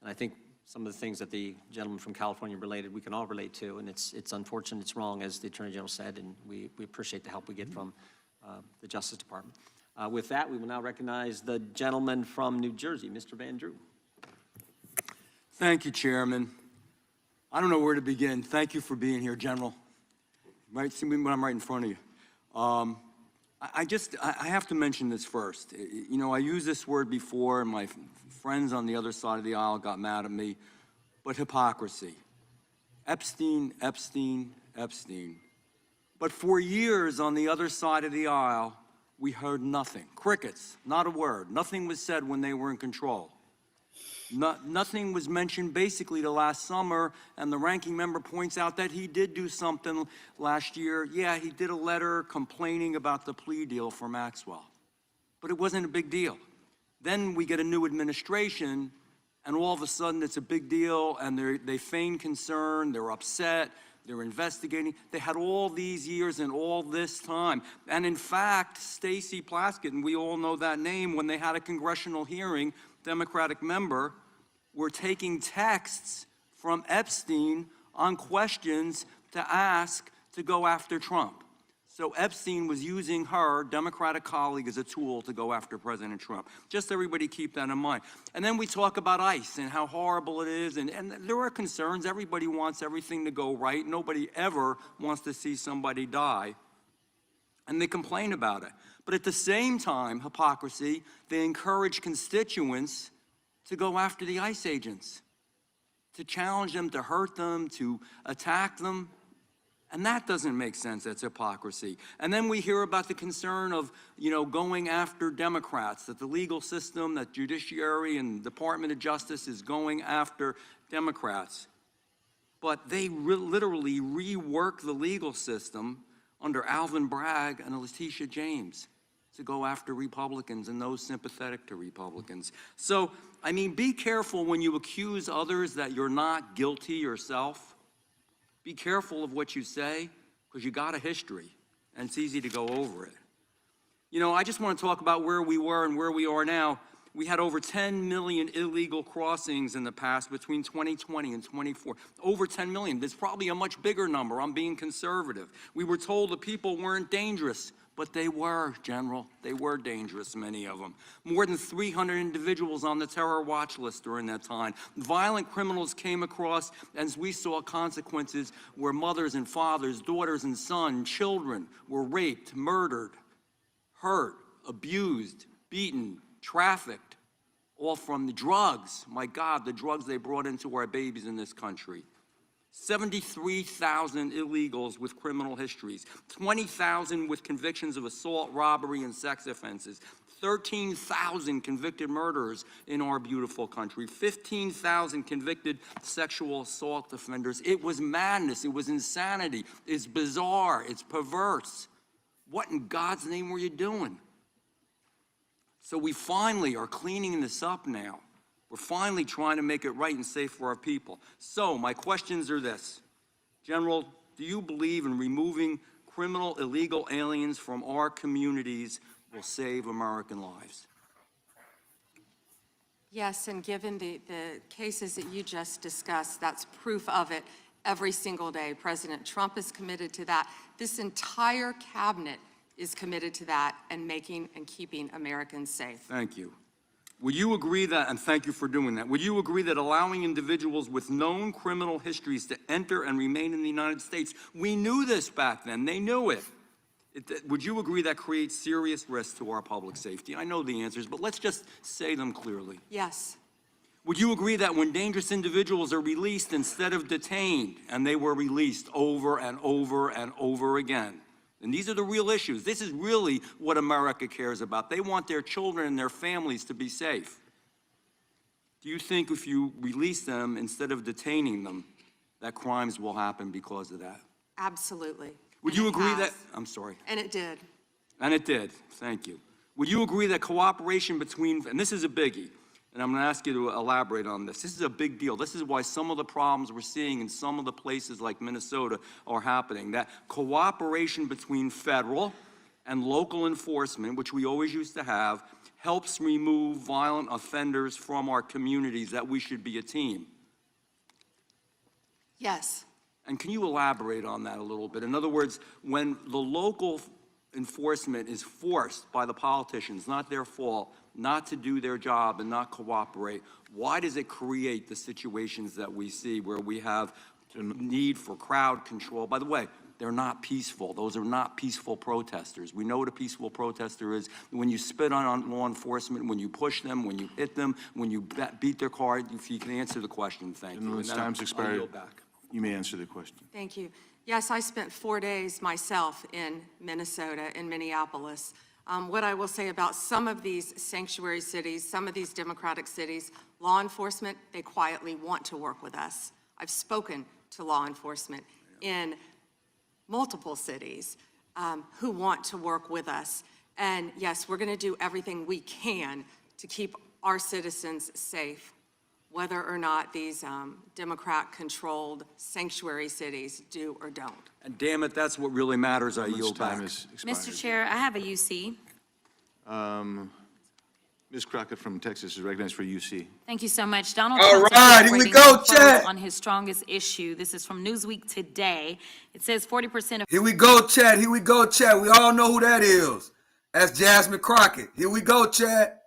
I think some of the things that the gentleman from California related, we can all relate to, and it's unfortunate, it's wrong, as the Attorney General said, and we appreciate the help we get from the Justice Department. With that, we will now recognize the gentleman from New Jersey, Mr. Van Drew. Thank you, Chairman. I don't know where to begin. Thank you for being here, General. Right, see me when I'm right in front of you. I have to mention this first. You know, I used this word before, and my friends on the other side of the aisle got mad at me, but hypocrisy. Epstein, Epstein, Epstein. But for years on the other side of the aisle, we heard nothing. Crickets, not a word. Nothing was said when they were in control. Nothing was mentioned basically the last summer, and the ranking member points out that he did do something last year. Yeah, he did a letter complaining about the plea deal for Maxwell, but it wasn't a big deal. Then we get a new administration, and all of a sudden it's a big deal, and they feign concern, they're upset, they're investigating. They had all these years and all this time. And in fact, Stacey Plaskett, and we all know that name, when they had a congressional hearing, Democratic member, were taking texts from Epstein on questions to ask to go after Trump. So Epstein was using her Democratic colleague as a tool to go after President Trump. Just everybody keep that in mind. And then we talk about ICE and how horrible it is, and there are concerns. Everybody wants everything to go right. Nobody ever wants to see somebody die. And they complain about it. But at the same time, hypocrisy, they encourage constituents to go after the ICE agents, to challenge them, to hurt them, to attack them. And that doesn't make sense. That's hypocrisy. And then we hear about the concern of, going after Democrats, that the legal system, that judiciary and Department of Justice is going after Democrats. But they literally rework the legal system under Alvin Bragg and Letitia James to go after Republicans and those sympathetic to Republicans. So, be careful when you accuse others that you're not guilty yourself. Be careful of what you say, because you got a history, and it's easy to go over it. I just want to talk about where we were and where we are now. We had over 10 million illegal crossings in the past between 2020 and 24. Over 10 million. There's probably a much bigger number. I'm being conservative. We were told the people weren't dangerous, but they were, General. They were dangerous, many of them. More than 300 individuals on the terror watch list during that time. Violent criminals came across, as we saw consequences where mothers and fathers, daughters and sons, children were raped, murdered, hurt, abused, beaten, trafficked, all from the drugs. My God, the drugs they brought into our babies in this country. 73,000 illegals with criminal histories, 20,000 with convictions of assault, robbery, and sex offenses, 13,000 convicted murderers in our beautiful country, 15,000 convicted sexual assault offenders. It was madness. It was insanity. It's bizarre. It's perverse. What in God's name were you doing? So we finally are cleaning this up now. We're finally trying to make it right and safe for our people. So my questions are this. General, do you believe in removing criminal illegal aliens from our communities will save American lives. Yes, and given the cases that you just discussed, that's proof of it every single day. President Trump is committed to that. This entire cabinet is committed to that and making and keeping Americans safe. Thank you. Would you agree that, and thank you for doing that, would you agree that allowing individuals with known criminal histories to enter and remain in the United States, we knew this back then, they knew it. Would you agree that creates serious risk to our public safety? I know the answers, but let's just say them clearly. Yes. Would you agree that when dangerous individuals are released instead of detained, and they were released over and over and over again, and these are the real issues. This is really what America cares about. They want their children and their families to be safe. Do you think if you release them instead of detaining them, that crimes will happen because of that? Absolutely. Would you agree that, I'm sorry. And it did. And it did, thank you. Would you agree that cooperation between, and this is a biggie, and I'm gonna ask you to elaborate on this. This is a big deal. This is why some of the problems we're seeing in some of the places like Minnesota are happening. That cooperation between federal and local enforcement, which we always used to have, helps remove violent offenders from our communities, that we should be a team. Yes. And can you elaborate on that a little bit? In other words, when the local enforcement is forced by the politicians, not their fault, not to do their job and not cooperate, why does it create the situations that we see where we have need for crowd control? By the way, they're not peaceful. Those are not peaceful protesters. We know what a peaceful protester is. When you spit on law enforcement, when you push them, when you hit them, when you beat their car. If you can answer the question, thank you. Gentleman's time's expired. You may answer the question. Thank you. Yes, I spent 4 days myself in Minnesota, in Minneapolis. What I will say about some of these sanctuary cities, some of these democratic cities, law enforcement, they quietly want to work with us. I've spoken to law enforcement in multiple cities who want to work with us. And yes, we're going to do everything we can to keep our citizens safe, whether or not these Democrat-controlled sanctuary cities do or don't. And damn it, that's what really matters. I yield back. Mr. Chair, I have a UC. Ms. Crockett from Texas is recognized for UC. Thank you so much. Donald All Trump's right, here we go, chat. on his strongest issue. This is from Newsweek today. It says 40% of... Here we go, chat. Here we go, chat. We all know who that is. That's Jasmine Crockett. Here we go, chat.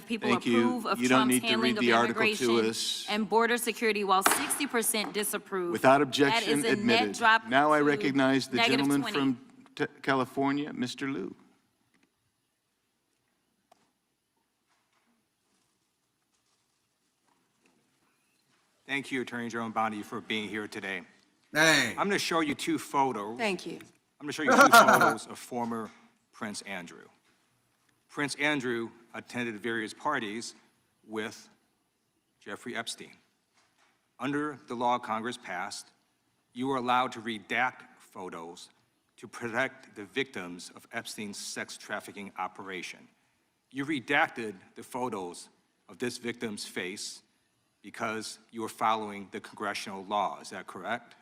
people Thank you. approve of You don't Trump's need to handling read of the article to immigration us. and border security, while 60% disapprove. Without That objection, is a net admitted. drop Now I to recognize the negative gentleman 20. from California, Mr. Liu. Thank you, Attorney General Bondi, for being here today. Dang. I'm going to show you two photos. Thank you. I'm going to show you two photos of former Prince Andrew. Prince Andrew attended various parties with Jeffrey Epstein. Under the law Congress passed, you were allowed to redact photos to protect the victims of Epstein's sex trafficking operation. You redacted the photos of this victim's face because you were following the congressional law. Is that correct?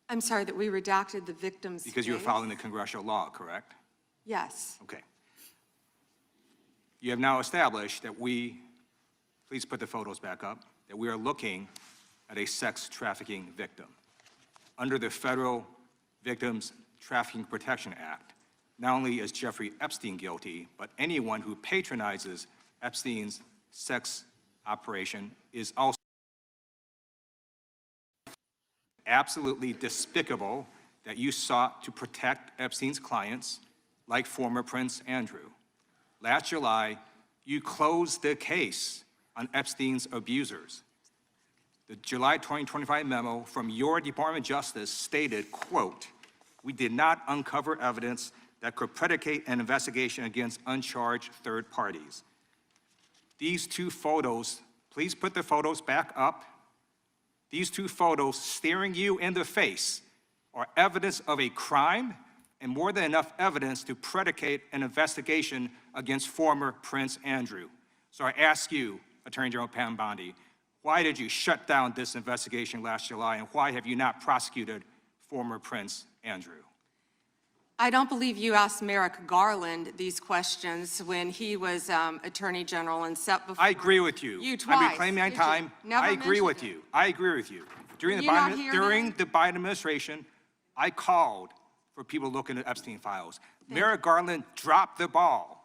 I'm sorry, that we redacted the victim's Because you were face? following the congressional law, correct? Yes. Okay. You have now established that please put the photos back up, that we are looking at a sex trafficking victim. Under the Federal Victims Trafficking Protection Act, not only is Jeffrey Epstein guilty, but anyone who patronizes Epstein's sex operation is also absolutely despicable that you sought to protect Epstein's clients like former Prince Andrew. Last July, you closed the case on Epstein's abusers. The July 2025 memo from your Department of Justice stated, quote, "We did not uncover evidence that could predicate an investigation against uncharged third parties." These two photos, please put the photos back up. These two photos staring you in the face are evidence of a crime and more than enough evidence to predicate an investigation against former Prince Andrew. So I ask you, Attorney General Pam Bondi, why did you shut down this investigation last July, and why have you not prosecuted former Prince Andrew? I don't believe you asked Merrick Garland these questions when he was Attorney General and set before. I agree with you. You twice. I'm reclaiming my Did you? time. Never I agree with mentioned you. I agree with you. During Were the you not Biden, here during then? the Biden administration, I called for people looking at Epstein files. Merrick Garland dropped the ball,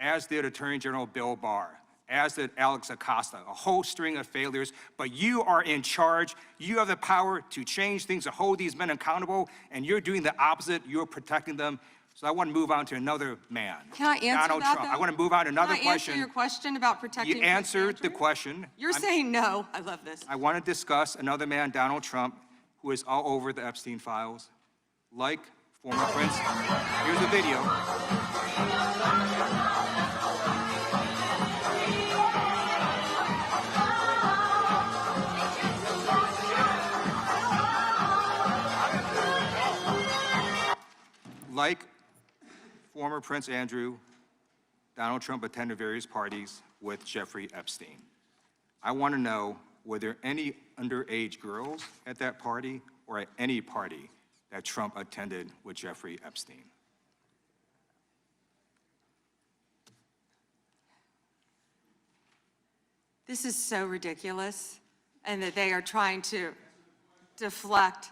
as did Attorney General Bill Barr, as did Alex Acosta, a whole string of failures. But you are in charge. You have the power to change things, to hold these men accountable, and you're doing the opposite. You're protecting them. So I want to move on to another man. Can I answer Donald that, Trump. though? I want to move on to another Can I answer question. your question about protecting You Prince answered the Andrew? question. You're saying no. I love this. I want to discuss another man, Donald Trump, who is all over the Epstein files, like former Prince. Here's a video. Like former Prince Andrew, Donald Trump attended various parties with Jeffrey Epstein. I want to know, were there any underage girls at that party or at any party that Trump attended with Jeffrey Epstein? This is so ridiculous, and that they are trying to deflect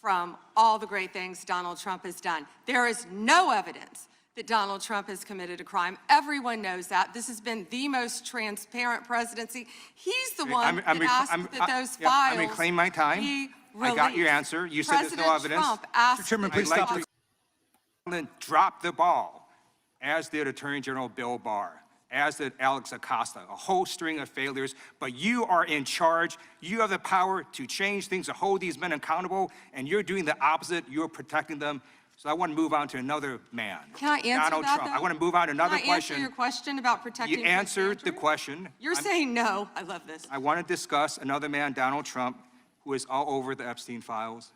from all the great things Donald Trump has done. There is no evidence that Donald Trump has committed a crime. Everyone knows that. This has been the most transparent presidency. He's the one that asked that those files I'm reclaiming my time. be I got your released. answer. You said there's no President evidence. Trump asked Mr. Chairman, that please those stop. files- Garland dropped the ball, as did Attorney General Bill Barr, as did Alex Acosta, a whole string of failures. But you are in charge. You have the power to change things, to hold these men accountable, and you're doing the opposite. You're protecting them. So I want to move on to another man. Can I answer Donald that, Trump. though? I want to move on to another Can I answer question. your question about protecting You Prince answered the Andrew? question. You're saying no. I love this. I want to discuss another man, Donald Trump, who is all over the Epstein files,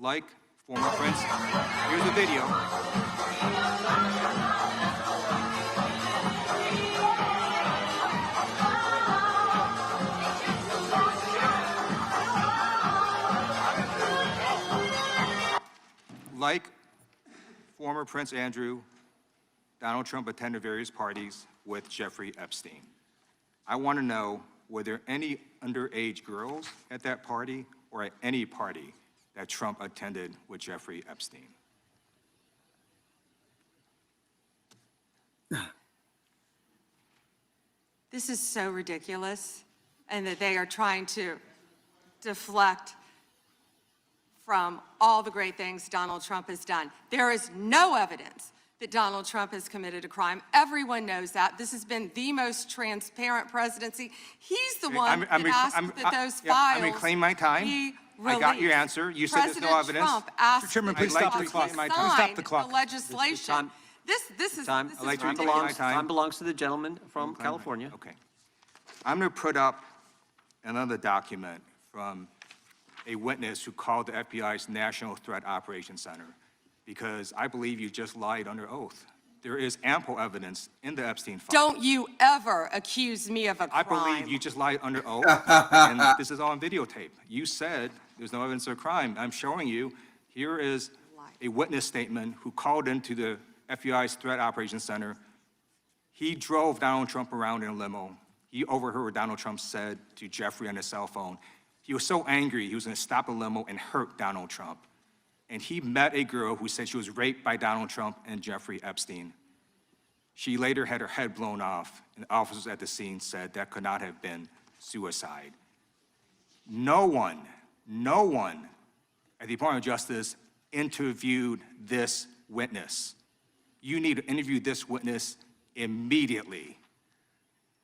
like former Prince. Here's a video. Like former Prince Andrew, Donald Trump attended various parties with Jeffrey Epstein. I want to know, were there any underage girls at that party or at any party that Trump attended with Jeffrey Epstein? This is so ridiculous, and that they are trying to deflect from all the great things Donald Trump has done. There is no evidence that Donald Trump has committed a crime. Everyone knows that. This has been the most transparent presidency. He's the one that asked that those files I'm reclaiming my time. be I got your released. answer. You said there's no President evidence. Trump asked Mr. Chairman, that please those stop the files clock. be My signed, time. Stop the clock. The legislation. This is Time. this I'd like is to reclaim ridiculous. my time. Time belongs to the gentleman from Reclaim my- California. Okay. I'm going to put up another document from a witness who called the FBI's National Threat Operations Center, because I believe you just lied under oath. There is ample evidence in the Epstein file. Don't you ever accuse me of a I crime. believe you just lied under oath, and this is all on videotape. You said there's no evidence of a crime. I'm showing you, here is a witness statement who called into the FBI's Threat Operations Center. He drove Donald Trump around in a limo. He overheard what Donald Trump said to Jeffrey on his cell phone. He was so angry, he was going to stop a limo and hurt Donald Trump. And he met a girl who said she was raped by Donald Trump and Jeffrey Epstein. She later had her head blown off, and officers at the scene said that could not have been suicide. No one at the Department of Justice interviewed this witness. You need to interview this witness immediately.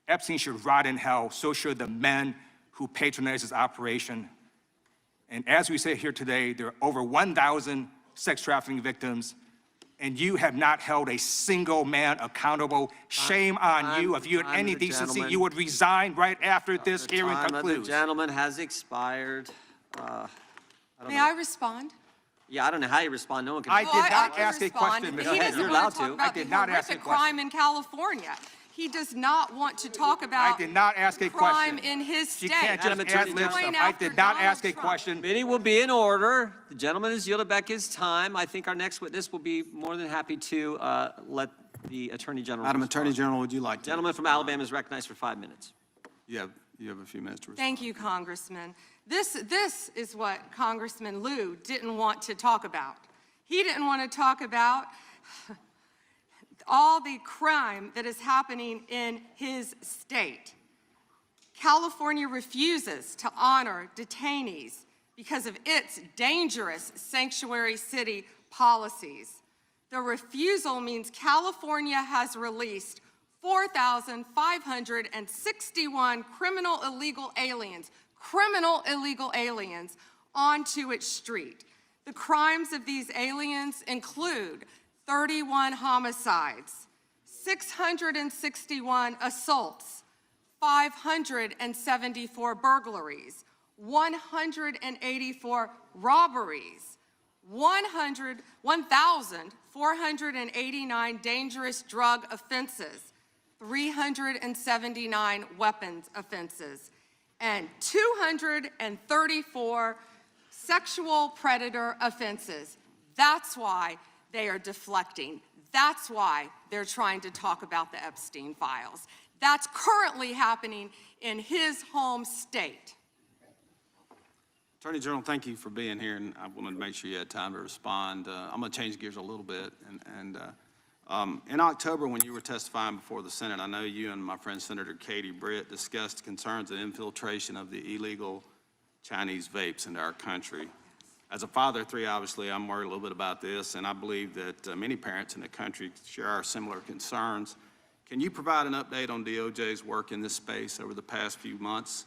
Epstein should rot in hell, so should the men who patronized his operation. And as we say here today, there are over 1,000 sex trafficking victims, and you have not held a single man accountable. Shame on you. If you had any decency, you would resign right after this hearing concludes. The gentleman has expired. May I respond? Yeah, I don't know how you respond. No one can. I did not can ask a respond, question, but Ms. he Head. doesn't You're want allowed to talk to. about I did the not ask a horrific crime in California. He does not want to talk about I did not ask a crime question. in his state. She can't just Madam ad Attorney lib General. stuff. I did not ask a question. Meeting will be in order. The gentleman has yielded back his time. I think our next witness will be more than happy to let the Attorney General Madam respond. Attorney General, would you like to? Gentleman from Alabama is recognized for 5 minutes. You have a few minutes to respond. Thank you, Congressman. This is what Congressman Liu didn't want to talk about. He didn't want to talk about all the crime that is happening in his state. California refuses to honor detainees because of its dangerous sanctuary city policies. The refusal means California has released 4,561 criminal illegal aliens onto its street. The crimes of these aliens include 31 homicides, 661 assaults, 574 burglaries, 184 robberies, 1,489 dangerous drug offenses, 379 weapons offenses, and 234 sexual predator offenses. That's why they are deflecting. That's why they're trying to talk about the Epstein files. That's currently happening in his home state. Attorney General, thank you for being here, and I wanted to make sure you had time to respond. I'm going to change gears a little bit. In October, when you were testifying before the Senate, I know you and my friend Senator Katie Britt discussed concerns of infiltration of the illegal Chinese vapes into our country. As a father of three, obviously, I'm worried a little bit about this, and I believe that many parents in the country share our similar concerns. Can you provide an update on DOJ's work in this space over the past few months?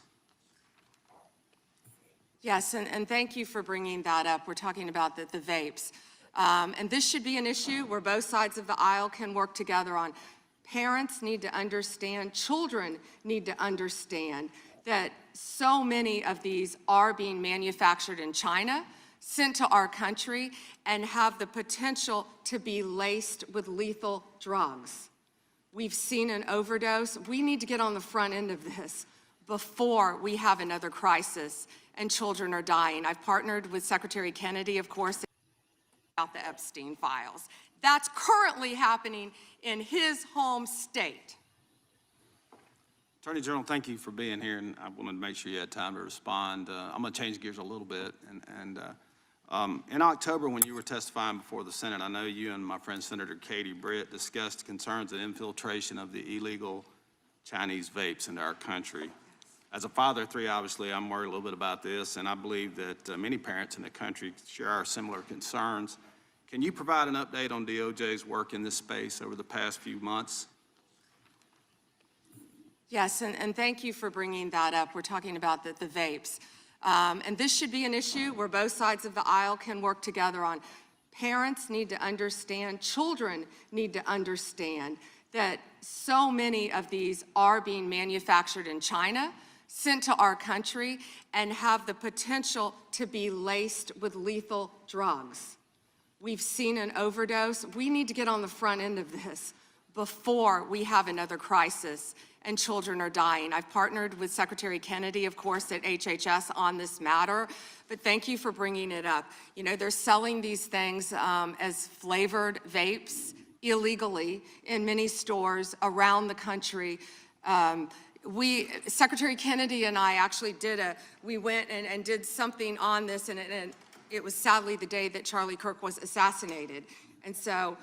Yes, and thank you for bringing that up. We're talking about the vapes. And this should be an issue where both sides of the aisle can work together on. Parents need to understand, children need to understand that so many of these are being manufactured in China, sent to our country, and have the potential to be laced with lethal drugs. We've seen an overdose. We need to get on the front end of this before we have another crisis and children are dying. I've partnered with Secretary Kennedy, of course, about the Epstein files. That's currently happening in his home state. Attorney General, thank you for being here, and I wanted to make sure you had time to respond. I'm going to change gears a little bit. In October, when you were testifying before the Senate, I know you and my friend Senator Katie Britt discussed concerns of infiltration of the illegal Chinese vapes into our country. As a father of three, obviously, I'm worried a little bit about this, and I believe that many parents in the country share our similar concerns. Can you provide an update on DOJ's work in this space over the past few months? Yes, and thank you for bringing that up. We're talking about the vapes. And this should be an issue where both sides of the aisle can work together on. Parents need to understand, children need to understand that so many of these are being manufactured in China, sent to our country, and have the potential to be laced with lethal drugs. We've seen an overdose. We need to get on the front end of this before we have another crisis and children are dying. I've partnered with Secretary Kennedy, of course, at HHS on this matter, but thank you for bringing it up. You know, they're selling these things as flavored vapes illegally in many stores around the country. Secretary Kennedy and I actually we went and did something on this, and it was sadly the day that Charlie Kirk was assassinated. And so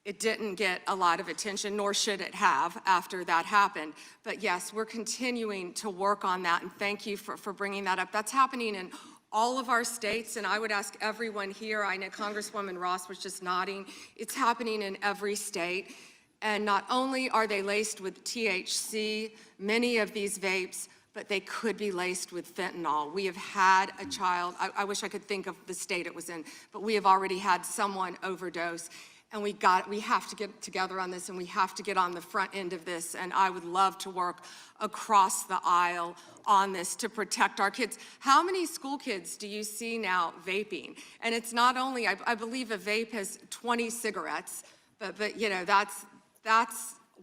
it didn't get a lot of attention, nor should it have after that happened. But yes, we're continuing to work on that, and thank you for bringing that up. That's happening in all of our states, and I would ask everyone here, I know Congresswoman Ross was just nodding, it's happening in every state. And not only are they laced with THC, many of these vapes, but they could be laced with fentanyl. We have had a child, I wish I could think of the state it was in, but we have already had someone overdose. And we have to get together on this, and we have to get on the front end of this. And I would love to work across the aisle on this to protect our kids. How many school kids do you see now vaping? And it's not only, I believe a vape has 20 cigarettes, but you know, that's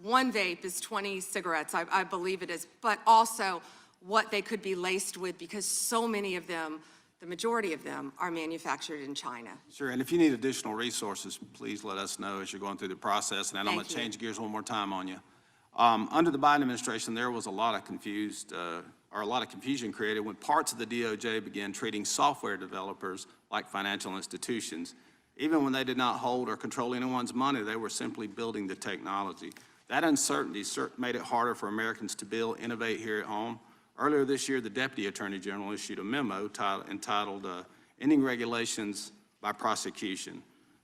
one vape is 20 cigarettes, I believe it is, but also what they could be laced with, because so many of them, the majority of them, are manufactured in China. Sure, and if you need additional resources, please let us know as you're going through the process. And then I'm going Thank to you. change gears one more time on you. Under the Biden administration, there was a lot of confusion created when parts of the DOJ began treating software developers like financial institutions. Even when they did not hold or control anyone's money, they were simply building the technology. That uncertainty made it harder for Americans to build, innovate here at home. Earlier this year, the Deputy Attorney General issued a memo entitled Ending Regulations by Prosecution,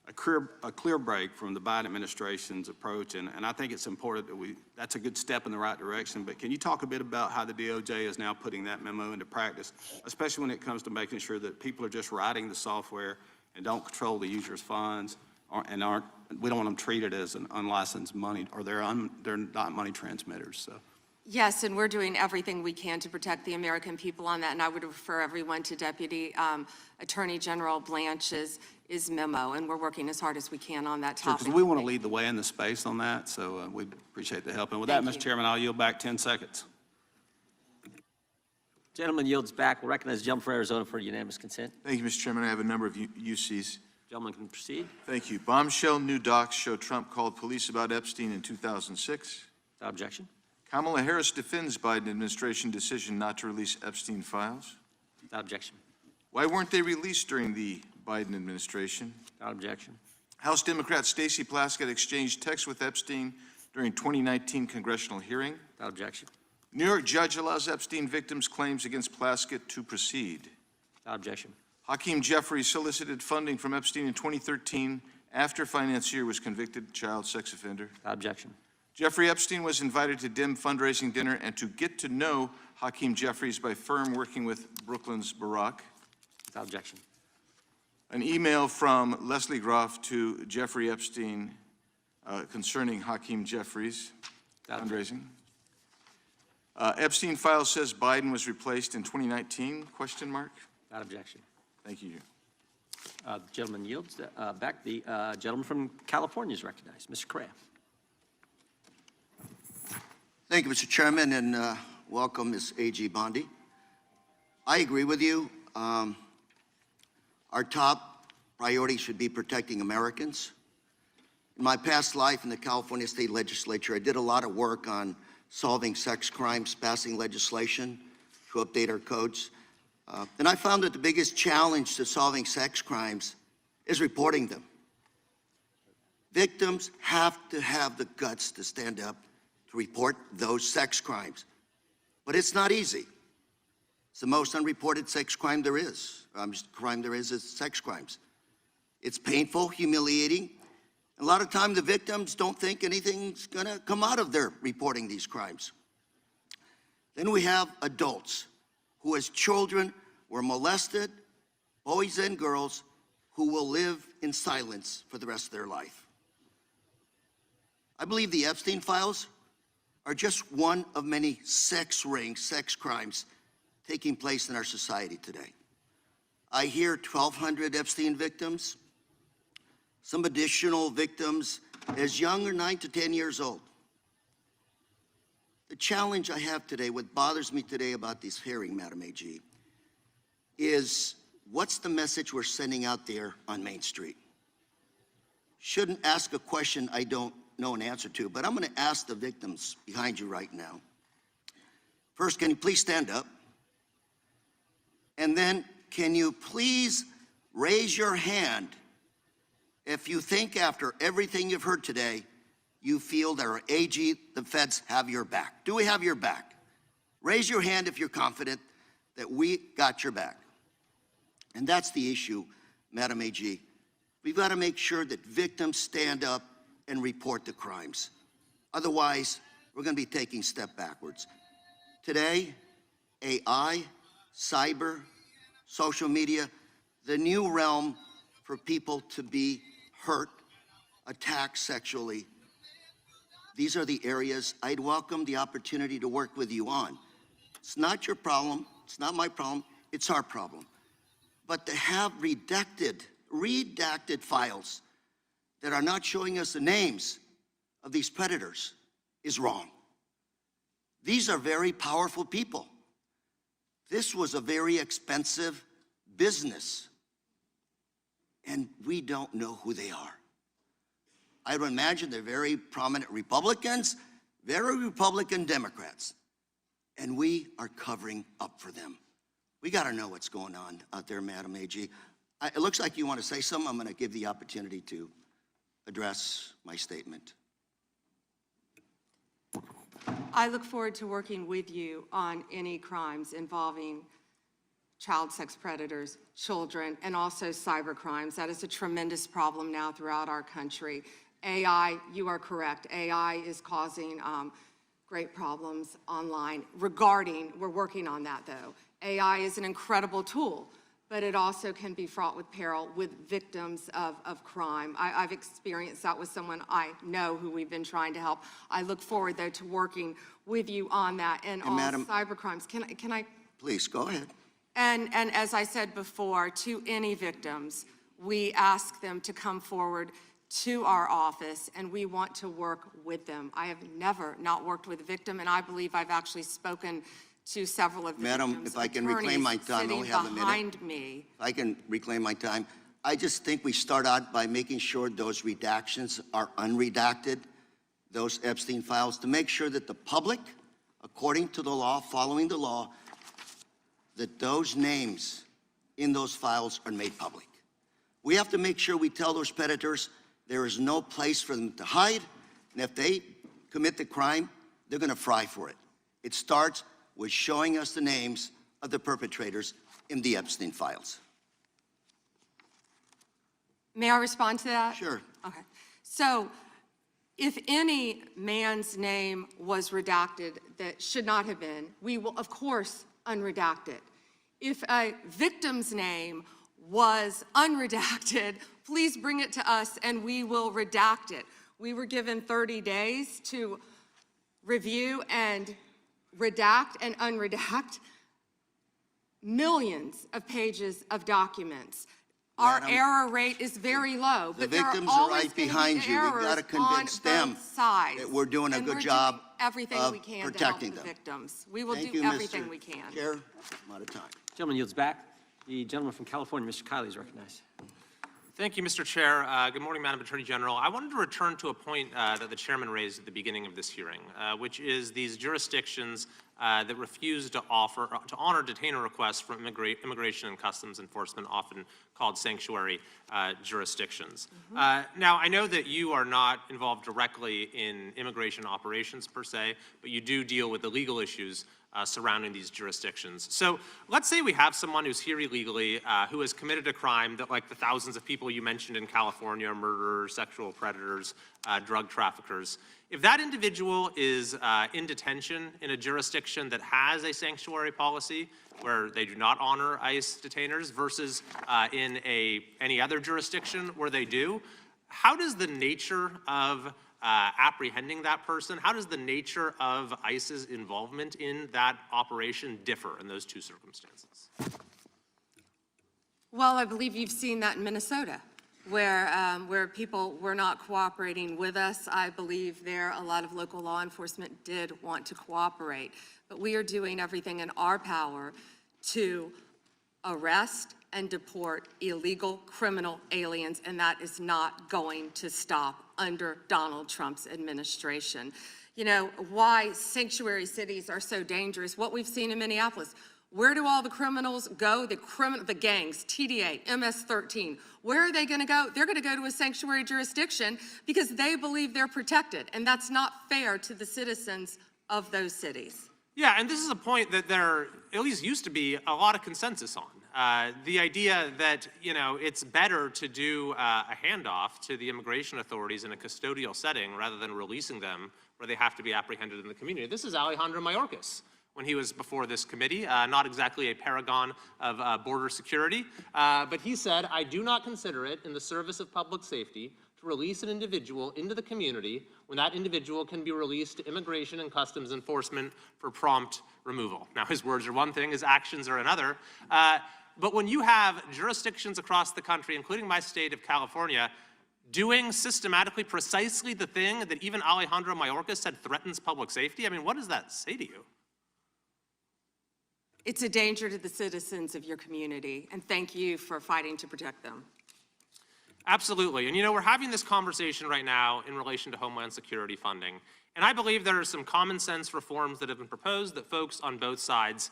a clear break from the Biden administration's approach, and I think it's important that that's a good step in the right direction. But can you talk a bit about how the DOJ is now putting that memo into practice, especially when it comes to making sure that people are just writing the software and don't control the user's funds, we don't want them treated as an unlicensed money, or they're not money transmitters, so. Yes, and we're doing everything we can to protect the American people on that, and I would refer everyone to Deputy Attorney General Blanche's memo, and we're working as hard as we can on that topic. Because we want to lead the way in the space on that, so we'd appreciate the help. And with that, Thank Mr. you. Chairman, I'll yield back 10 seconds. Gentleman yields back. We'll recognize the gentleman from Arizona for unanimous consent. Thank you, Mr. Chairman. I have a number of UCs. Gentleman can proceed. Thank you. Bombshell new docs show Trump called police about Epstein in 2006. Without objection. Kamala Harris defends Biden administration decision not to release Epstein files. Without objection. Why weren't they released during the Biden administration? Without objection. House Democrat Stacey Plaskett exchanged texts with Epstein during 2019 congressional hearing. Without objection. New York judge allows Epstein victims' claims against Plaskett to proceed. Without objection. Hakeem Jeffries solicited funding from Epstein in 2013 after financier was convicted child sex offender. Without objection. Jeffrey Epstein was invited to dim fundraising dinner and to get to know Hakeem Jeffries by firm working with Brooklyn's Barack. Without objection. An email from Leslie Groff to Jeffrey Epstein concerning Hakeem Jeffries fundraising. Epstein file says Biden was replaced in 2019, question mark? Without objection. Thank you. The gentleman yields back. The gentleman from California is recognized. Mr. Correa. Thank you, Mr. Chairman, and welcome, Ms. A.G. Bondi. I agree with you. Our top priority should be protecting Americans. In my past life in the California State Legislature, I did a lot of work on solving sex crimes, passing legislation to update our codes. And I found that the biggest challenge to solving sex crimes is reporting them. Victims have to have the guts to stand up to report those sex crimes. But it's not easy. It's the most unreported sex crime there is. Crime there is sex crimes. It's painful, humiliating. A lot of time the victims don't think anything's gonna come out of their reporting these crimes. Then we have adults who as children were molested, boys and girls, who will live in silence for the rest of their life. I believe the Epstein files are just one of many sex rings, sex crimes taking place in our society today. I hear 1,200 Epstein victims, some additional victims as young as 9 to 10 years old. The challenge I have today, what bothers me today about this hearing, Madam AG, is what's the message we're sending out there on Main Street? Shouldn't ask a question I don't know an answer to, but I'm going to ask the victims behind you right now. First, can you please stand up? And then, can you please raise your hand if you think after everything you've heard today, you feel that our AG, the feds, have your back? Do we have your back? Raise your hand if you're confident that we got your back. And that's the issue, Madam AG. We've got to make sure that victims stand up and report the crimes. Otherwise, we're going to be taking a step backwards. Today, AI, cyber, social media, the new realm for people to be hurt, attacked sexually. These are the areas I'd welcome the opportunity to work with you on. It's not your problem, it's not my problem, it's our problem. But to have redacted files that are not showing us the names of these predators, is wrong. These are very powerful people. This was a very expensive business, and we don't know who they are. I would imagine they're very prominent Republicans, very Republican Democrats, and we are covering up for them. We got to know what's going on out there, Madam AG. It looks like you want to say something. I'm going to give the opportunity to address my statement. I look forward to working with you on any crimes involving child sex predators, children, and also cyber crimes. That is a tremendous problem now throughout our country. AI, you are correct. AI is causing great problems online we're working on that though. AI is an incredible tool, but it also can be fraught with peril with victims of crime. I've experienced that with someone I know who we've been trying to help. I look forward, though, to working with you on that and all Madam, cyber crimes. Can I? Please, go ahead. And as I said before, to any victims, we ask them to come forward to our office, and we want to work with them. I have never not worked with a victim, and I believe I've actually spoken to several of the Madam, if I can reclaim my time, I only have a minute. Behind me. If I can reclaim my time, I just think we start out by making sure those redactions are unredacted, those Epstein files, to make sure that the public, according to the law, following the law, that those names in those files are made public. We have to make sure we tell those predators there is no place for them to hide, and if they commit the crime, they're going to fry for it. It starts with showing us the names of the perpetrators in the Epstein files. May I respond to that? Sure. Okay. So if any man's name was redacted that should not have been, we will, of course, unredact it. If a victim's name was unredacted, please bring it to us and we will redact it. We were given 30 days to review and redact and unredact millions of pages of documents. Our error rate is very low, but there are victims are always right behind you. We've got to convince them that we're doing a good job everything of we can protecting to help them. the victims. We will Thank do you, everything Mr. we can. Chair, I'm out of time. Gentleman yields back. The gentleman from California, Mr. Kiley, is recognized. Thank you, Mr. Chair. Good morning, Madam Attorney General. I wanted to return to a point that the chairman raised at the beginning of this hearing, which is these jurisdictions that refuse to honor detainer requests from Immigration and Customs Enforcement, often called sanctuary jurisdictions. Now, I know that you are not involved directly in immigration operations per se, but you do deal with the legal issues surrounding these jurisdictions. So let's say we have someone who's here illegally, who has committed a crime that, like the thousands of people you mentioned in California, murderers, sexual predators, drug traffickers. If that individual is in detention in a jurisdiction that has a sanctuary policy where they do not honor ICE detainers versus in any other jurisdiction where they do, how does the nature of apprehending that person, how does the nature of ICE's involvement in that operation differ in those two circumstances? Well, I believe you've seen that in Minnesota, where people were not cooperating with us. I believe there a lot of local law enforcement did want to cooperate, but we are doing everything in our power to arrest and deport illegal criminal aliens, and that is not going to stop under Donald Trump's administration. You know, why sanctuary cities are so dangerous, what we've seen in Minneapolis. Where do all the criminals go? The gangs, TDA, MS-13, where are they gonna go? They're gonna go to a sanctuary jurisdiction because they believe they're protected, and that's not fair to the citizens of those cities. Yeah, and this is a point that there at least used to be a lot of consensus on. The idea that, you know, it's better to do a handoff to the immigration authorities in a custodial setting rather than releasing them where they have to be apprehended in the community. This is Alejandro Mayorkas when he was before this committee, not exactly a paragon of border security, but he said, "I do not consider it in the service of public safety to release an individual into the community when that individual can be released to Immigration and Customs Enforcement for prompt removal." Now, his words are one thing, his actions are another. But when you have jurisdictions across the country, including my state of California, doing systematically precisely the thing that even Alejandro Mayorkas said threatens public safety? I mean, what does that say to you? It's a danger to the citizens of your community, and thank you for fighting to protect them. Absolutely. And you know, we're having this conversation right now in relation to Homeland Security funding. And I believe there are some common sense reforms that have been proposed that folks on both sides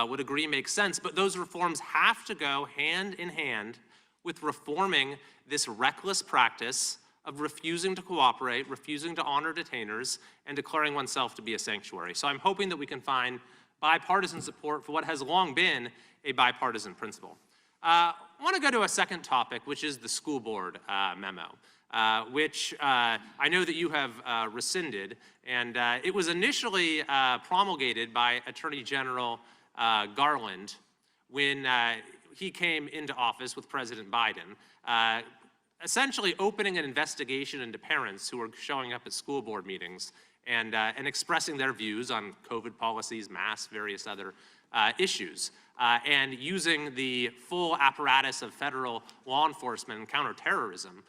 would agree make sense. But those reforms have to go hand in hand with reforming this reckless practice of refusing to cooperate, refusing to honor detainers, and declaring oneself to be a sanctuary. So I'm hoping that we can find bipartisan support for what has long been a bipartisan principle. I want to go to a second topic, which is the school board memo, which I know that you have rescinded. And it was initially promulgated by Attorney General Garland when he came into office with President Biden, essentially opening an investigation into parents who were showing up at school board meetings and expressing their views on COVID policies, masks, various other issues, and using the full apparatus of federal law enforcement and counterterrorism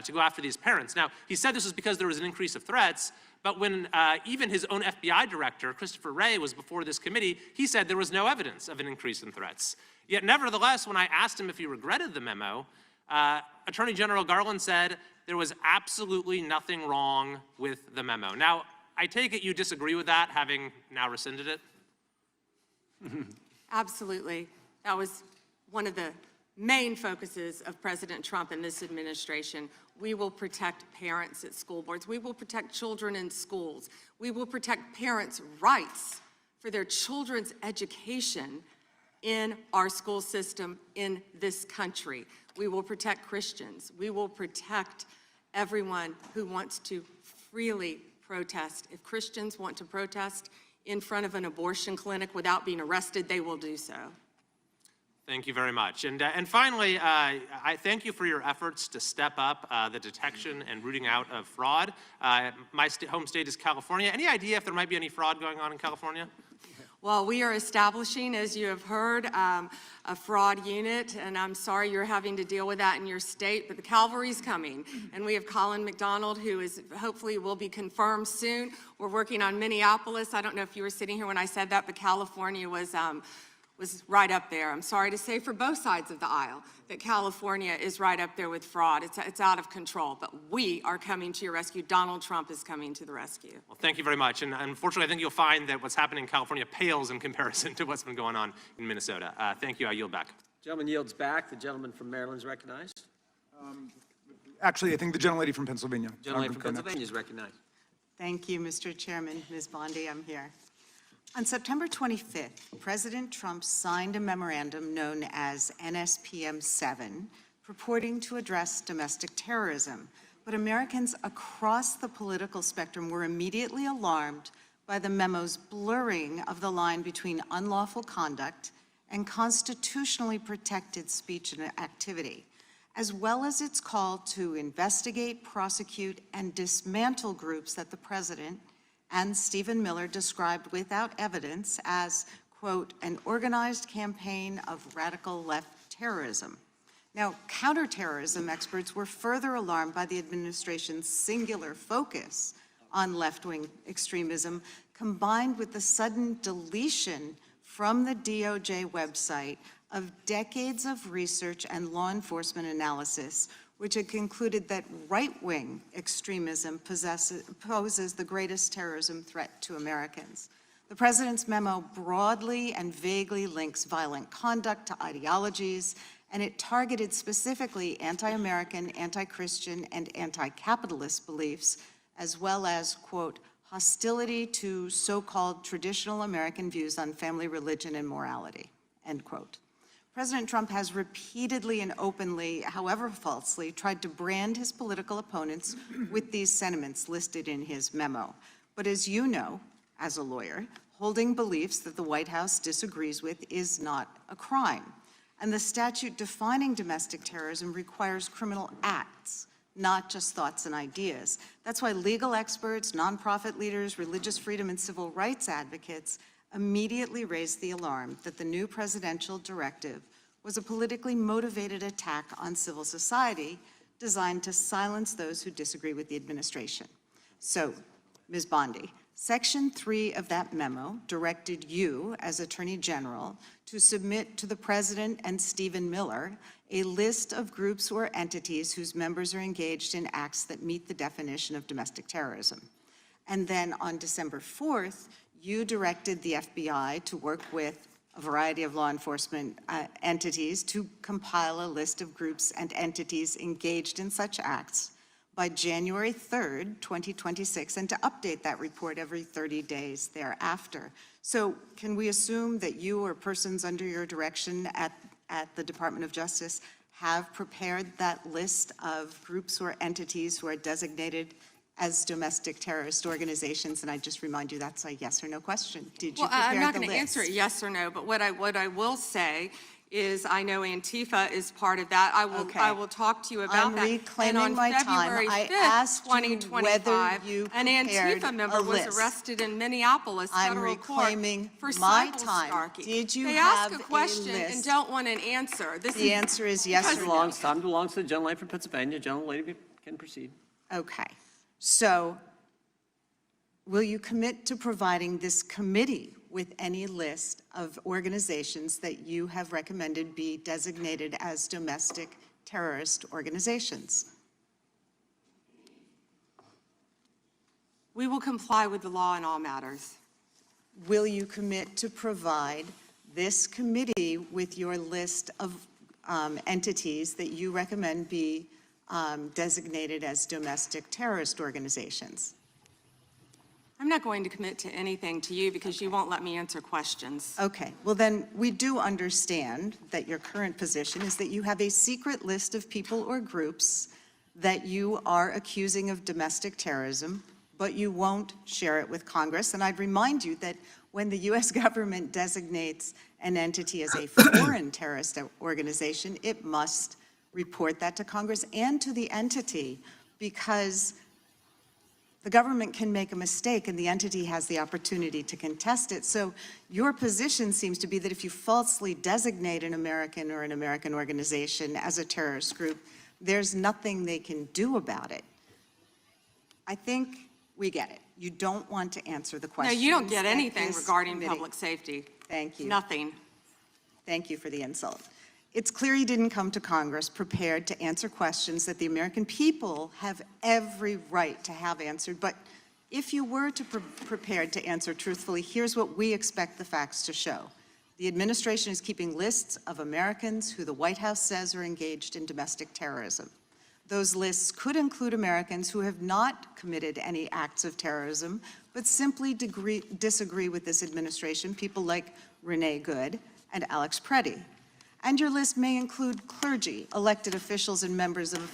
to go after these parents. Now, he said this was because there was an increase of threats, but when even his own FBI director, Christopher Wray, was before this committee, he said there was no evidence of an increase in threats. Yet nevertheless, when I asked him if he regretted the memo, Attorney General Garland said there was absolutely nothing wrong with the memo. Now, I take it you disagree with that, having now rescinded it? Absolutely. That was one of the main focuses of President Trump and this administration. We will protect parents at school boards. We will protect children in schools. We will protect parents' rights for their children's education in our school system in this country. We will protect Christians. We will protect everyone who wants to freely protest. If Christians want to protest in front of an abortion clinic without being arrested, they will do so. Thank you very much. And finally, I thank you for your efforts to step up the detection and rooting out of fraud. My home state is California. Any idea if there might be any fraud going on in California? Well, we are establishing, as you have heard, a fraud unit, and I'm sorry you're having to deal with that in your state, but the cavalry's coming. And we have Colin McDonald, who is hopefully will be confirmed soon. We're working on Minneapolis. I don't know if you were sitting here when I said that, but California was right up there. I'm sorry to say for both sides of the aisle that California is right up there with fraud. It's out of control, but we are coming to your rescue. Donald Trump is coming to the rescue. Well, thank you very much. And unfortunately, I think you'll find that what's happening in California pales in comparison to what's been going on in Minnesota. Thank you. I yield back. Gentleman yields back. The gentleman from Maryland is recognized. Actually, I think the gentlelady from Pennsylvania. Gentleman from Pennsylvania is recognized. Thank you, Mr. Chairman. Ms. Bondi, I'm here. On September 25th, President Trump signed a memorandum known as NSPM 7, purporting to address domestic terrorism. But Americans across the political spectrum were immediately alarmed by the memo's blurring of the line between unlawful conduct and constitutionally protected speech and activity, as well as its call to investigate, prosecute, and dismantle groups that the president and Stephen Miller described without evidence as, quote, an organized campaign of radical left terrorism. Now, counterterrorism experts were further alarmed by the administration's singular focus on left-wing extremism, combined with the sudden deletion from the DOJ website of decades of research and law enforcement analysis, which had concluded that right-wing extremism poses the greatest terrorism threat to Americans. The president's memo broadly and vaguely links violent conduct to ideologies, and it targeted specifically anti-American, anti-Christian, and anti-capitalist beliefs, as well as, quote, hostility to so-called traditional American views on family, religion, and morality, end quote. President Trump has repeatedly and openly, however falsely, tried to brand his political opponents with these sentiments listed in his memo. But as you know, as a lawyer, holding beliefs that the White House disagrees with is not a crime. And the statute defining domestic terrorism requires criminal acts, not just thoughts and ideas. That's why legal experts, nonprofit leaders, religious freedom, and civil rights advocates immediately raised the alarm that the new presidential directive was a politically motivated attack on civil society designed to silence those who disagree with the administration. So, Ms. Bondi, Section 3 of that memo directed you, as Attorney General, to submit to the President and Stephen Miller a list of groups or entities whose members are engaged in acts that meet the definition of domestic terrorism. And then on December 4th, you directed the FBI to work with a variety of law enforcement entities to compile a list of groups and entities engaged in such acts by January 3rd, 2026, and to update that report every 30 days thereafter. So can we assume that you or persons under your direction at the Department of Justice have prepared that list of groups or entities who are designated as domestic terrorist organizations? And I just remind you, that's a yes or no question. Did you prepare the list? I'm not going to answer it yes or no, but what I will say is I know Antifa is part of that. I will talk to you about that. I'm reclaiming my time. I asked you whether you an prepared Antifa member a was list. arrested in Minneapolis I'm federal court reclaiming for my cyber time. stalking. Did you they have ask a question and list? don't want an answer. The answer is yes or no. Time belongs to the gentlelady from Pennsylvania. Gentlelady can proceed. Okay. So will you commit to providing this committee with any list of organizations that you have recommended be designated as domestic terrorist organizations? We will comply with the law in all matters. Will you commit to provide this committee with your list of entities that you recommend be designated as domestic terrorist organizations? I'm not going to commit to anything to you because you won't let me answer questions. Okay, well then, we do understand that your current position is that you have a secret list of people or groups that you are accusing of domestic terrorism, but you won't share it with Congress. And I'd remind you that when the U.S. government designates an entity as a foreign terrorist organization, it must report that to Congress and to the entity, because the government can make a mistake and the entity has the opportunity to contest it. So your position seems to be that if you falsely designate an American or an American organization as a terrorist group, there's nothing they can do about it. I think we get it. You don't want to answer the No, question. you don't get anything regarding public safety. Thank you. Nothing. Thank you for the insult. It's clear you didn't come to Congress prepared to answer questions that the American people have every right to have answered. But if you were prepared to answer truthfully, here's what we expect the facts to show. The administration is keeping lists of Americans who the White House says are engaged in domestic terrorism. Those lists could include Americans who have not committed any acts of terrorism, but simply disagree with this administration, people like Renee Good and Alex Preddy. And your list may include clergy, elected officials, and members of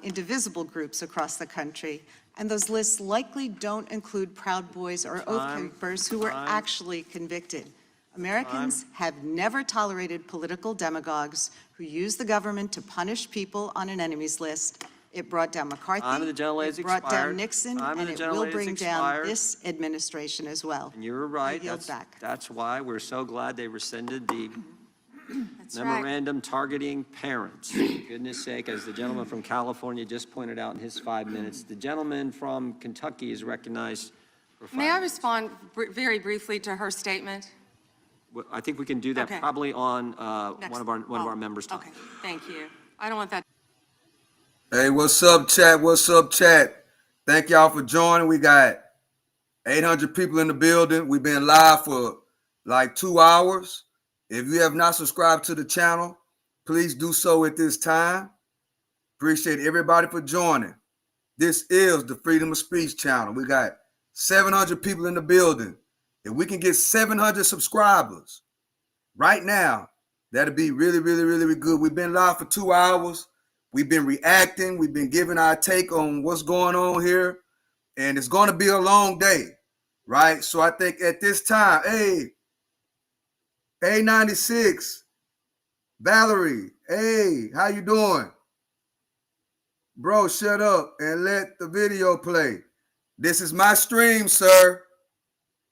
indivisible groups across the country. And those lists likely don't include Proud Boys or Oath Keepers who were actually convicted. Americans have never tolerated political demagogues who use the government to punish people on an enemies list. It brought down McCarthy, it brought down Nixon, and it will bring down this administration as well. And you're right. I yield back. That's why we're so glad they rescinded the That's right. memorandum targeting parents. For goodness sake, as the gentleman from California just pointed out in his 5 minutes, the gentleman from Kentucky is recognized for 5 May I minutes. respond very briefly to her statement? Well, I think we can do that Okay. probably on Next. one of our members' time. Okay, thank you. I don't want that. Hey, what's up, chat? What's up, chat? Thank y'all for joining. We got 800 people in the building. We've been live for like 2 hours. If you have not subscribed to the channel, please do so at this time. Appreciate everybody for joining. This is the Freedom of Speech channel. We got 700 people in the building. If we can get 700 subscribers right now, that'd be really, really, really good. We've been live for 2 hours. We've been reacting. We've been giving our take on what's going on here. And it's going to be a long day, right? So I think at this time, hey, A96, Valerie, hey, how you doing? Bro, shut up and let the video play. This is my stream, sir.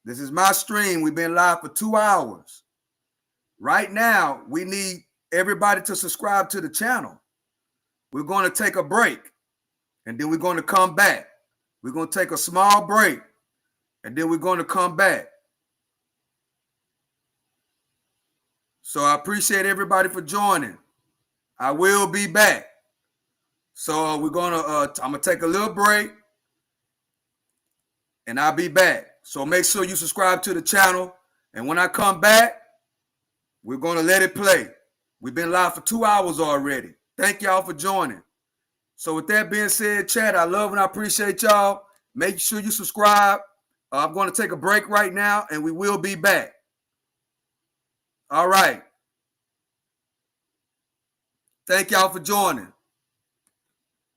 This is my stream. We've been live for 2 hours. Right now, we need everybody to subscribe to the channel. we're going to take a break, and then we're going to come back. We're going to take a small break, and then we're going to come back. So I appreciate everybody for joining. I will be back. So I'm gonna take a little break, and I'll be back. So make sure you subscribe to the channel, and when I come back, we're gonna let it play. We've been live for 2 hours already. Thank y'all for joining. So with that being said, chat, I love and I appreciate y'all. Make sure you subscribe. I'm going to take a break right now, and we will be back. All right. Thank y'all for joining.